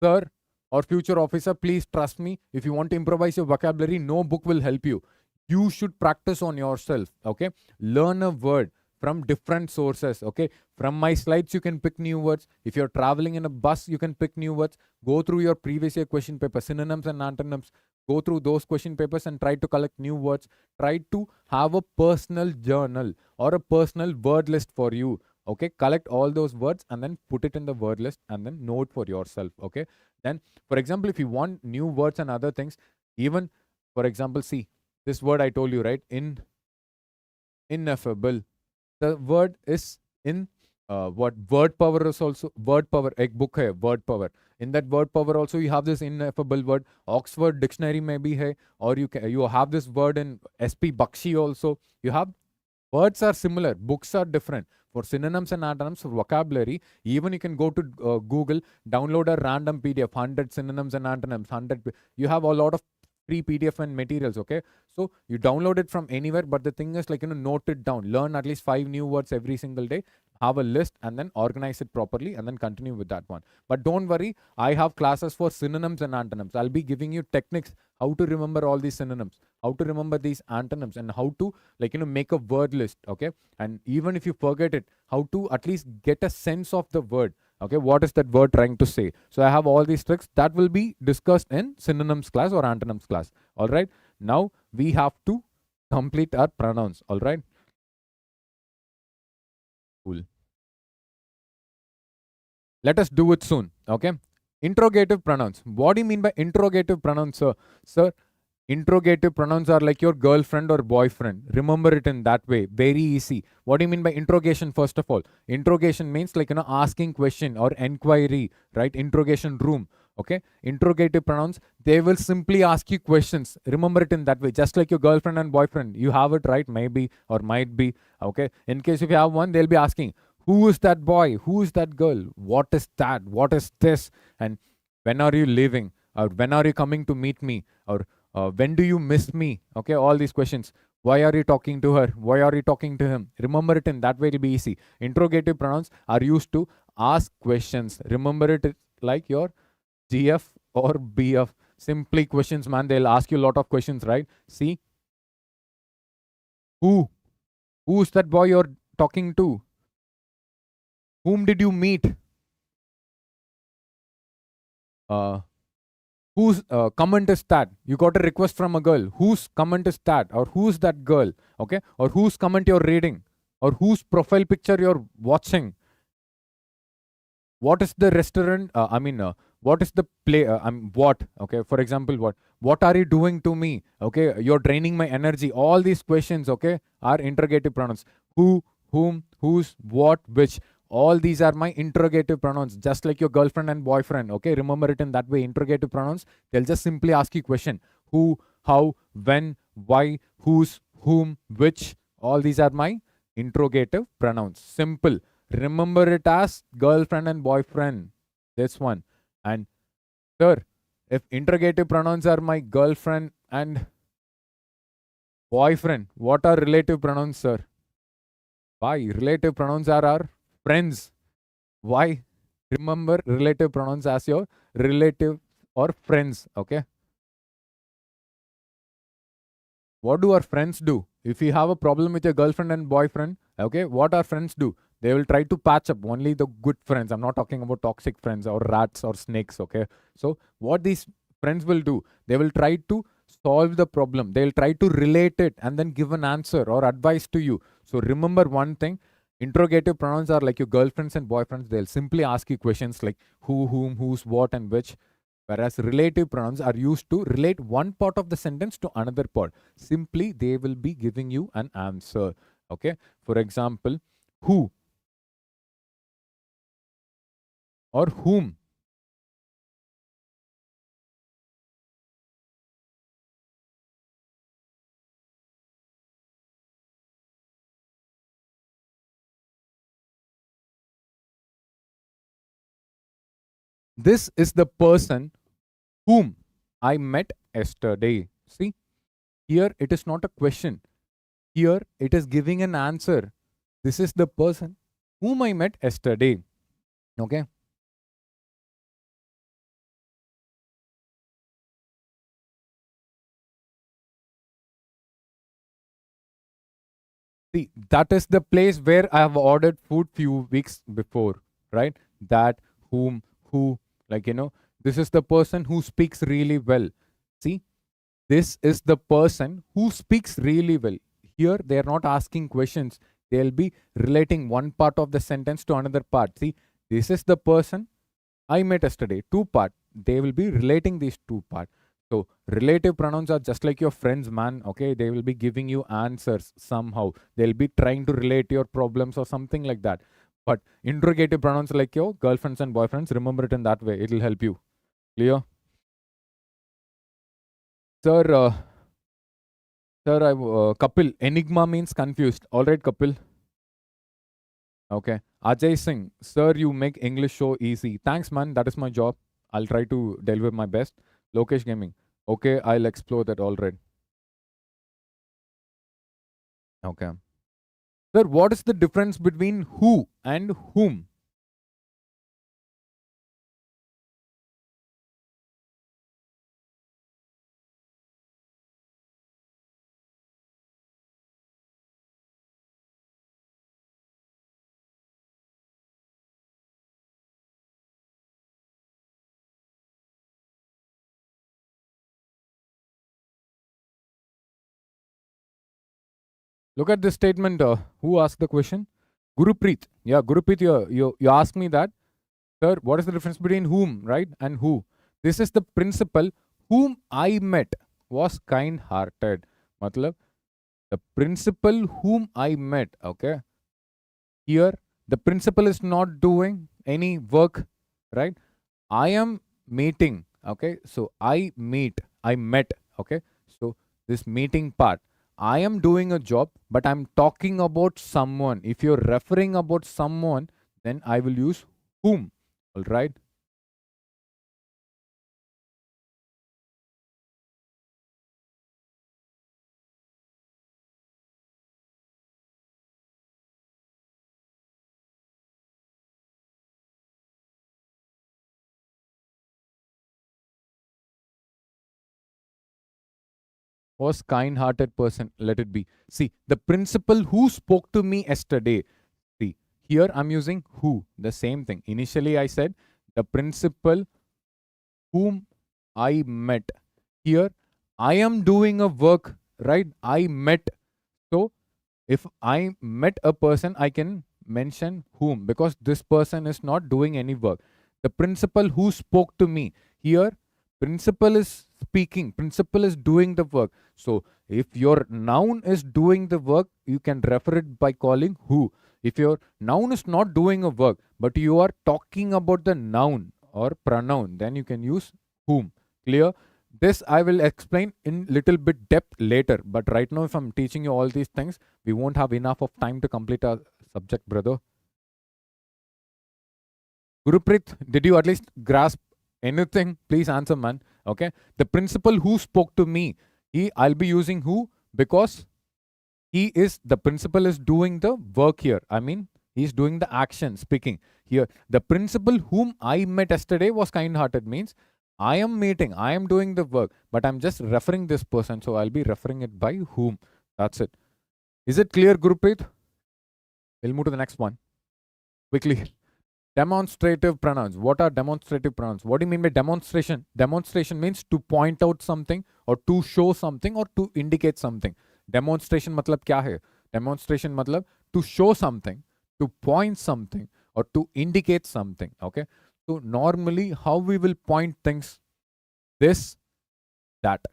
Sir or future officer, please trust me. If you want to improvise your vocabulary, no book will help you. You should practice on yourself. Okay. Learn a word from different sources. Okay. From my slides, you can pick new words. If you're traveling in a bus, you can pick new words. Go through your previous year question paper, synonyms and antonyms. Go through those question papers and try to collect new words. Try to have a personal journal or a personal word list for you. Okay, collect all those words and then put it in the word list and then note for yourself. Okay, then for example, if you want new words and other things, even for example, see this word I told you, right? Ineffable. The word is in what word power is also word power. Ek book hai word power. In that word power also you have this ineffable word. Oxford dictionary maybe hai, or you have this word in SP Bakshi also. You have words are similar, books are different. For synonyms and antonyms, for vocabulary, even you can go to Google, download a random PDF, 100 synonyms and antonyms, 100. You have a lot of free PDF and materials, okay? So you download it from anywhere, but the thing is note it down. Learn at least 5 new words every single day. Have a list and then organize it properly and then continue with that one. But don't worry, I have classes for synonyms and antonyms. I'll be giving you techniques, how to remember all these synonyms, how to remember these antonyms, and how to make a word list, okay? And even if you forget it, how to at least get a sense of the word. Okay, what is that word trying to say? So I have all these tricks that will be discussed in synonyms class or antonyms class. All right. Now we have to complete our pronouns. All right. Cool. Let us do it soon. Okay. Interrogative pronouns. What do you mean by interrogative pronouns, sir? Sir, interrogative pronouns are like your girlfriend or boyfriend. Remember it in that way. Very easy. What do you mean by interrogation? First of all, interrogation means asking question or enquiry, right? Interrogation room. Okay. Interrogative pronouns, they will simply ask you questions. Remember it in that way. Just like your girlfriend and boyfriend. You have it, right? Maybe or might be. Okay. In case if you have one, they'll be asking, who is that boy? Who is that girl? What is that? What is this? And when are you leaving? Or when are you coming to meet me? Or when do you miss me? Okay, all these questions. Why are you talking to her? Why are you talking to him? Remember it in that way, it'll be easy. Interrogative pronouns are used to ask questions. Remember it like your GF or BF. Simply questions, man. They'll ask you a lot of questions, right? See? Who's that boy you're talking to? Whom did you meet? Whose comment is that? You got a request from a girl. Whose comment is that? Or who's that girl? Okay? Or whose comment you're reading? Or whose profile picture you're watching? What is the restaurant? What is the play? What? Okay? For example, what? What are you doing to me? Okay? You're draining my energy. All these questions, okay, are interrogative pronouns. Who, whom, whose, what, which. All these are my interrogative pronouns, just like your girlfriend and boyfriend. Okay, remember it in that way. Interrogative pronouns, they'll just simply ask you question. Who, how, when, why, whose, whom, which. All these are my interrogative pronouns. Simple. Remember it as girlfriend and boyfriend. This one. And sir, if interrogative pronouns are my girlfriend and boyfriend, what are relative pronouns, sir? Why? Relative pronouns are our friends. Why? Remember relative pronouns as your relative or friends. Okay. What do our friends do? If you have a problem with your girlfriend and boyfriend, okay, what our friends do? They will try to patch up only the good friends. I'm not talking about toxic friends or rats or snakes, okay? So, what these friends will do? They will try to solve the problem. They'll try to relate it and then give an answer or advice to you. So, remember one thing, interrogative pronouns are like your girlfriends and boyfriends. They'll simply ask you questions like who, whom, whose, what, and which. Whereas relative pronouns are used to relate one part of the sentence to another part. Simply, they will be giving you an answer. Okay. For example, who or whom. This is the person whom I met yesterday. See, here it is not a question. Here it is giving an answer. This is the person whom I met yesterday. Okay. See, that is the place where I have ordered food few weeks before, right? That, whom, who, like, this is the person who speaks really well. See, this is the person who speaks really well. Here, they are not asking questions. They'll be relating one part of the sentence to another part. See, this is the person I met yesterday. Two part. They will be relating these two parts. So relative pronouns are just like your friends, man. Okay, they will be giving you answers somehow. They'll be trying to relate your problems or something like that. But interrogative pronouns like your girlfriends and boyfriends, remember it in that way. It'll help you. Clear? Sir, Kapil, enigma means confused. All right, Kapil. Okay. Ajay Singh, sir, you make English so easy. Thanks, man. That is my job. I'll try to deliver my best. Lokesh Gaming. Okay, I'll explore that all right. Okay. Sir, what is the difference between who and whom? Look at this statement. Who asked the question? Gurupreet. Yeah, Gurupreet, you asked me that. Sir, what is the difference between whom, right, and who? This is the principal whom I met was kind-hearted. Matlab, the principal whom I met, okay? Here, the principal is not doing any work, right? I am meeting, okay? So I met, okay? So this meeting part, I am doing a job, but I'm talking about someone. If you're referring about someone, then I will use whom, all right? Was kind-hearted person, let it be. See, the principal who spoke to me yesterday. See, here I'm using who, the same thing. Initially I said the principal whom I met. Here I am doing a work, right? I met. So if I met a person, I can mention whom, because this person is not doing any work. The principal who spoke to me. Here principal is speaking, principal is doing the work. So if your noun is doing the work, you can refer it by calling who. If your noun is not doing a work, but you are talking about the noun or pronoun, then you can use whom. Clear? This I will explain in little bit depth later. But right now, if I'm teaching you all these things, we won't have enough of time to complete our subject, brother. Gurupreet, did you at least grasp anything? Please answer, man. Okay. The principal who spoke to me, I'll be using who because the principal is doing the work here. I mean, he's doing the action, speaking here. The principal whom I met yesterday was kind-hearted, means I am meeting, I am doing the work, but I'm just referring this person. So I'll be referring it by whom. That's it. Is it clear, Gurupreet? We'll move to the next one quickly. Demonstrative pronouns. What are demonstrative pronouns? What do you mean by demonstration? Demonstration means to point out something or to show something or to indicate something. Demonstration matlab kya hai? Demonstration matlab to show something, to point something or to indicate something. Okay. So normally how we will point things? This, that.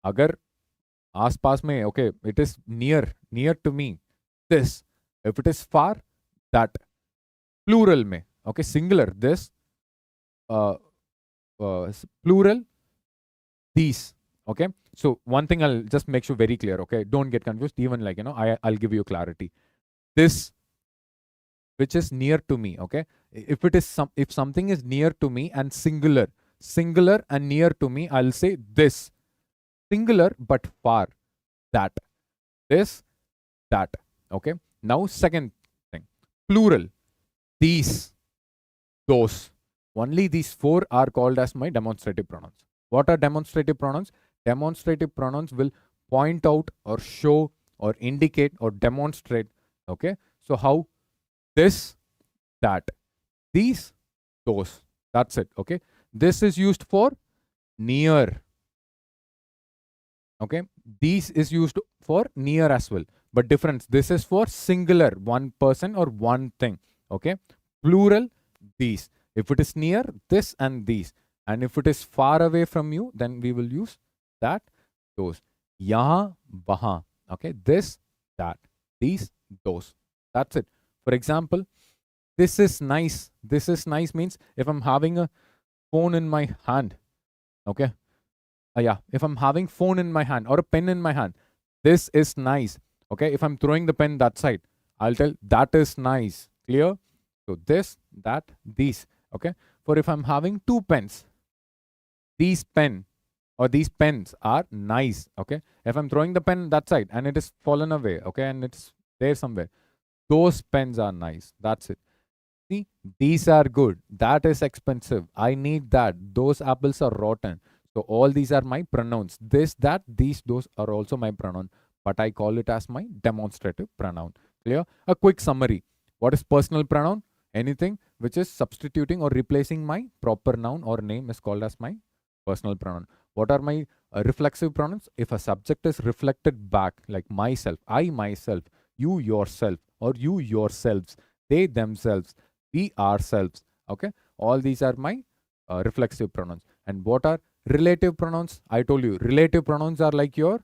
Agar aas paas mein, okay, it is near to me. This. If it is far, that. Plural mein, okay, singular, this, plural, these, okay. So one thing I'll just make sure very clear, okay, don't get confused, even like, I'll give you clarity. This, which is near to me, okay, if something is near to me and singular and near to me, I'll say this. Singular but far, that. This, that, okay. Now second thing, plural. These, those. Only these four are called as my demonstrative pronouns. What are demonstrative pronouns? Demonstrative pronouns will point out or show or indicate or demonstrate. Okay. So how? This, that. These, those. That's it. Okay. This is used for near. Okay. These is used for near as well. But difference. This is for singular, one person or one thing. Okay, plural, these. If it is near, this and these. And if it is far away from you, then we will use that, those. Yahan, wahan. Okay, this, that, these, those. That's it. For example, this is nice. This is nice means if I'm having a phone in my hand, okay. Yeah, if I'm having phone in my hand or a pen in my hand, this is nice. Okay, if I'm throwing the pen that side, I'll tell that is nice. Clear? So this, that, these. Okay. For if I'm having two pens, these pen or these pens are nice. Okay. If I'm throwing the pen that side and it is fallen away, okay, and it's there somewhere, those pens are nice. That's it. See, these are good. That is expensive. I need that. Those apples are rotten. So all these are my pronouns. This, that, these, those are also my pronoun, but I call it as my demonstrative pronoun. Clear? A quick summary. What is personal pronoun? Anything which is substituting or replacing my proper noun or name is called as my personal pronoun. What are my reflexive pronouns? If a subject is reflected back, like myself, I myself, you yourself, or you yourselves, they themselves, we ourselves. Okay, all these are my reflexive pronouns. And what are relative pronouns? I told you, relative pronouns are like your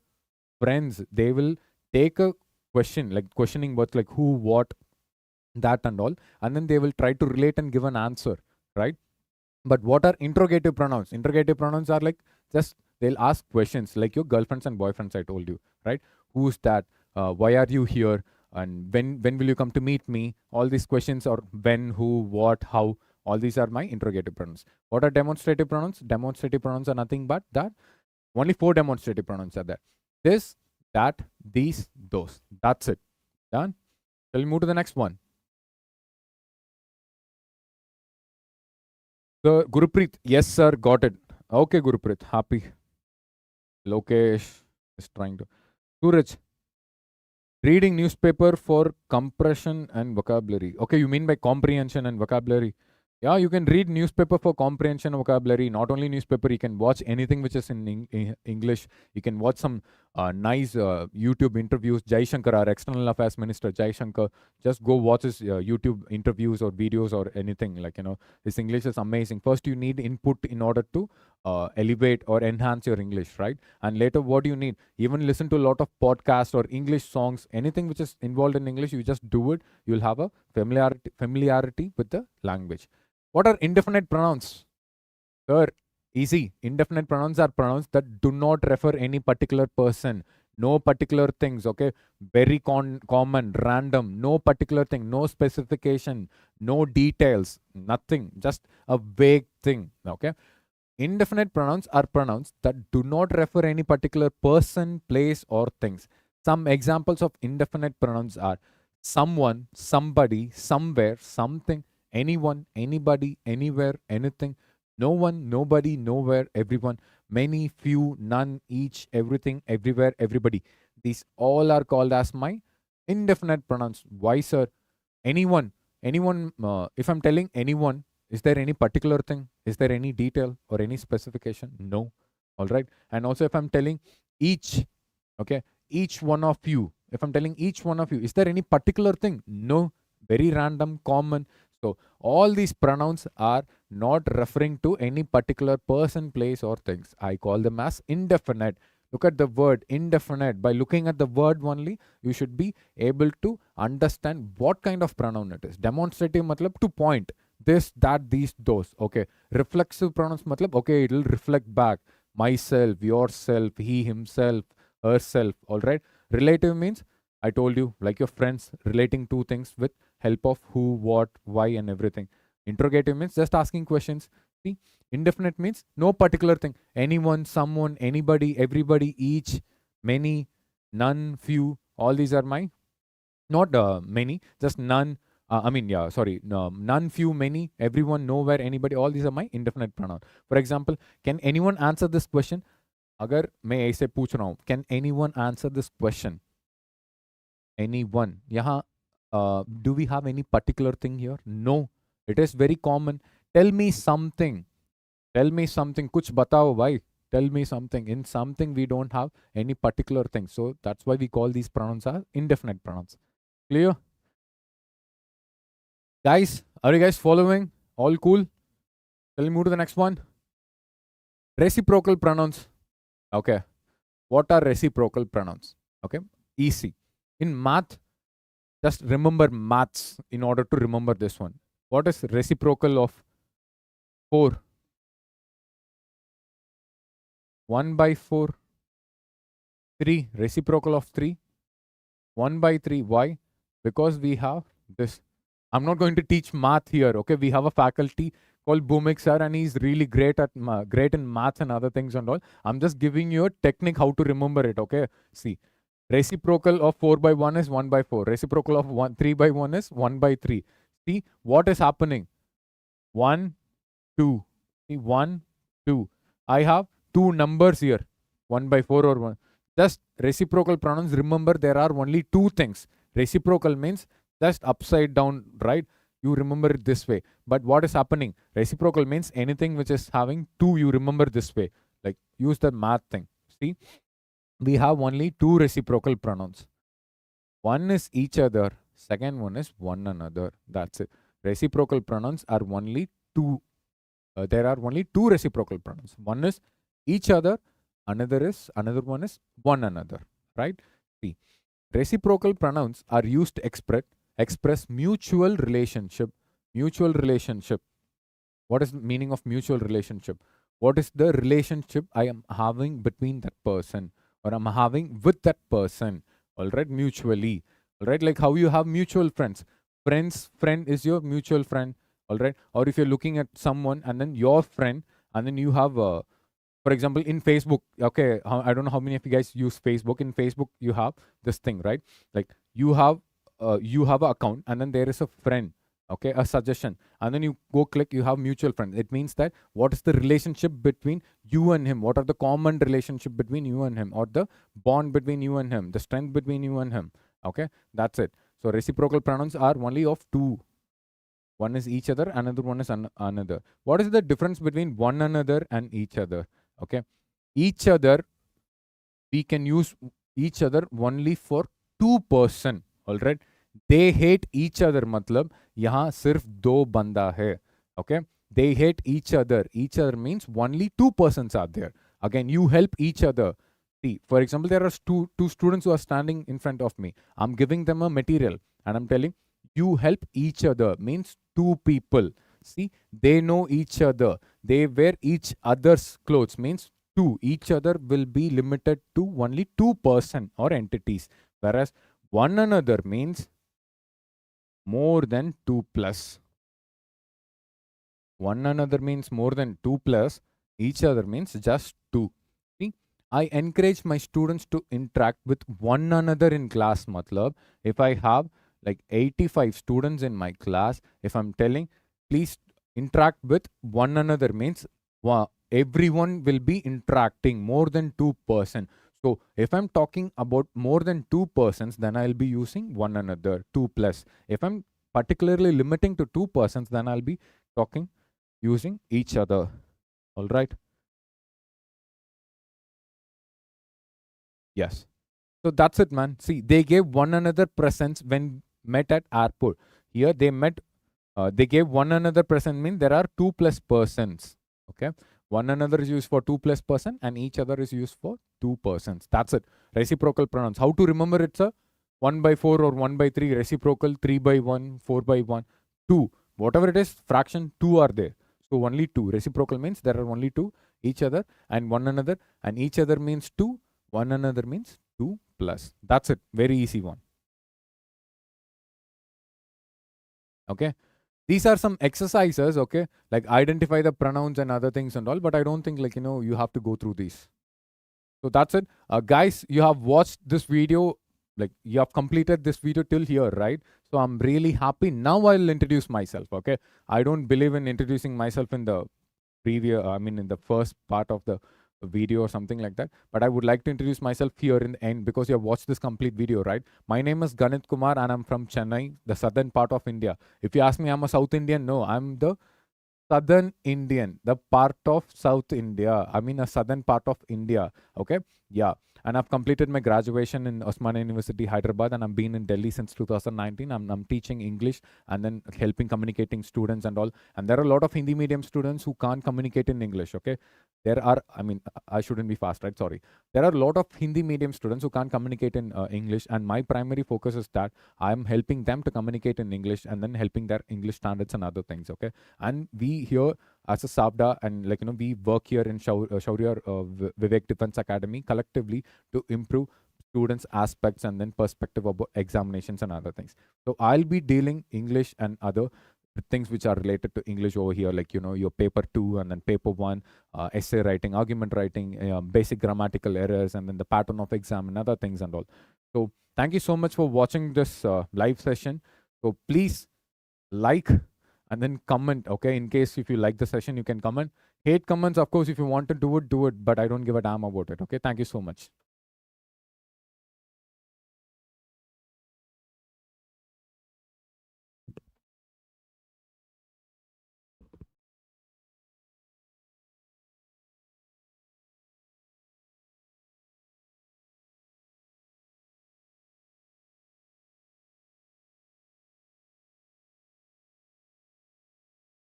friends. They will take a question, like questioning words like who, what, that and all, and then they will try to relate and give an answer, right? But what are interrogative pronouns? Interrogative pronouns are like just they'll ask questions like your girlfriends and boyfriends, I told you, right? Who's that? Why are you here? And when will you come to meet me? All these questions, or when, who, what, how, all these are my interrogative pronouns. What are demonstrative pronouns? Demonstrative pronouns are nothing but that. Only 4 demonstrative pronouns are there. This, that, these, those. That's it. Done. Shall we move to the next one? The Gurupreet, yes sir, got it. Okay, Gurupreet, happy. Lokesh is trying to. Suraj, reading newspaper for compression and vocabulary. Okay, you mean by comprehension and vocabulary? Yeah, you can read newspaper for comprehension and vocabulary. Not only newspaper, you can watch anything which is in English. You can watch some nice YouTube interviews. Jai Shankar, our External Affairs Minister, Jai Shankar, just go watch his YouTube interviews or videos or anything. Like, his English is amazing. First, you need input in order to elevate or enhance your English, right? And later, what do you need? Even listen to a lot of podcasts or English songs. Anything which is involved in English, you just do it. You'll have a familiarity with the language. What are indefinite pronouns? Sir, Easy. Indefinite pronouns are pronouns that do not refer any particular person, no particular things, okay? Very common, random, no particular thing, no specification, no details, nothing, just a vague thing, okay? Indefinite pronouns are pronouns that do not refer any particular person, place, or things. Some examples of indefinite pronouns are someone, somebody, somewhere, something, anyone, anybody, anywhere, anything, no one, nobody, nowhere, everyone, many, few, none, each, everything, everywhere, everybody. These all are called as my indefinite pronouns. Why, sir? Anyone, if I'm telling anyone, is there any particular thing? Is there any detail or any specification? No. All right. And also, if I'm telling each, okay, each one of you, if I'm telling each one of you, is there any particular thing? No. Very random, common. So, all these pronouns are not referring to any particular person, place, or things. I call them as indefinite. Look at the word indefinite. By looking at the word only, you should be able to understand what kind of pronoun it is. Demonstrative matlab to point. This, that, these, those. Okay. Reflexive pronouns matlab, okay, it will reflect back. Myself, yourself, he, himself, herself. Alright. Relative means, I told you, like your friends relating two things with help of who, what, why, and everything. Interrogative means just asking questions. See, indefinite means no particular thing. Anyone, someone, anybody, everybody, each, many, none, few. All these are my, not many, just none. None, few, many, everyone, nowhere, anybody. All these are my indefinite pronoun. For example, can anyone answer this question? अगर मैं ऐसे पूछ रहा हूँ, can anyone answer this question? Anyone. यहाँ do we have any particular thing here? No. It is very common. Tell me something. Tell me something. कुछ बताओ भाई. Tell me something. In something we don't have any particular thing. So that's why we call these pronouns as indefinite pronouns. Clear? Guys, are you guys following? All cool? Shall we move to the next one? Reciprocal pronouns. Okay. What are reciprocal pronouns? Okay. Easy. In math, just remember maths in order to remember this one. What is reciprocal of 4? 1 by 4. 3. Reciprocal of 3. 1 by 3. Why? Because we have this. I'm not going to teach math here. Okay. We have a faculty called Bhumik sir, and he's really great in maths and other things and all. I'm just giving you a technique how to remember it. Okay. See. Reciprocal of 4 by 1 is 1 by 4. Reciprocal of 3 by 1 is 1 by 3. See what is happening? 1, 2. See 1, 2. I have two numbers here. 1 by 4 or 1. Just reciprocal pronouns. Remember there are only two things. Reciprocal means just upside down, right? You remember it this way. But what is happening? Reciprocal means anything which is having two, you remember this way. Like use the math thing. See? We have only two reciprocal pronouns. One is each other, second one is one another. That's it. Reciprocal pronouns are only two. There are only two reciprocal pronouns. One is each other, another one is one another. Right? See, reciprocal pronouns are used to express mutual relationship. Mutual relationship. What is the meaning of mutual relationship? What is the relationship I am having between that person? Or I'm having with that person, all right, mutually, all right, like how you have mutual friends. Friend is your mutual friend, all right. Or if you're looking at someone and then your friend, and then you have, for example, in Facebook, okay, I don't know how many of you guys use Facebook. In Facebook, you have this thing, right? Like you have an account, and then there is a friend. Okay, a suggestion, and then you go click, you have mutual friends. It means that what is the relationship between you and him? What are the common relationship between you and him, or the bond between you and him, the strength between you and him? Okay, that's it. So reciprocal pronouns are only of two. One is each other, another one is another. What is the difference between one another and each other? Okay, each other, we can use each other only for two person. All right. They hate each other मतलब यहाँ सिर्फ दो बंदा है. Okay, they hate each other. Each other means only two persons are there. Again, you help each other. See, for example, there are two students who are standing in front of me. I'm giving them a material and I'm telling you help each other means two people. See, they know each other. They wear each other's clothes. Means two. Each other will be limited to only two person or entities. Whereas one another means more than two plus. One another means more than two plus. Each other means just two. See, I encourage my students to interact with one another in class. Matlab, if I have like 85 students in my class, if I'm telling, please interact with one another means everyone will be interacting more than two person. So if I'm talking about more than two persons, then I'll be using one another, two plus. If I'm particularly limiting to two persons, then I'll be talking using each other. All right. Yes. So that's it, man. See, they gave one another presents when met at airport. Here they met. They gave one another present mean there are two plus persons. Okay. One another is used for two plus person and each other is used for two persons. That's it. Reciprocal pronouns. How to remember it's a 1/4 or 1/3, reciprocal 3/1, 4/1, 2. Whatever it is, fraction 2 are there. So only two. Reciprocal means there are only two, each other and one another, and each other means two, one another means two plus. That's it. Very easy one. Okay. These are some exercises, okay, like identify the pronouns and other things and all, but I don't think like, you have to go through these. So that's it. Guys, you have watched this video, like you have completed this video till here, right? So I'm really happy. Now I'll introduce myself, okay? I don't believe in introducing myself in the in the first part of the video or something like that. But I would like to introduce myself here in the end because you have watched this complete video, right? My name is Ganeeth Kumar and I'm from Chennai, the southern part of India. If you ask me, I'm a South Indian. No, I'm the Southern Indian, the part of South India. I mean, a southern part of India. Okay. Yeah. And I've completed my graduation in Osmania University, Hyderabad, and I've been in Delhi since 2019. I'm teaching English and then helping communicating students and all. And there are a lot of Hindi medium students who can't communicate in English. Okay. There are, I shouldn't be fast, right? Sorry. There are a lot of Hindi medium students who can't communicate in English. And my primary focus is that I'm helping them to communicate in English and then helping their English standards and other things. Okay. And we here as a SAVDA and we work here in Shaurya Vivek Defense Academy collectively to improve students' aspects and then perspective about examinations and other things. So I'll be dealing English and other things which are related to English over here, like your paper 2 and then paper 1, essay writing, argument writing, basic grammatical errors, and then the pattern of exam and other things and all. So thank you so much for watching this live session. So please like and then comment, okay? In case if you like the session, you can comment. Hate comments, of course, if you want to do it, but I don't give a damn about it, okay? Thank you so much.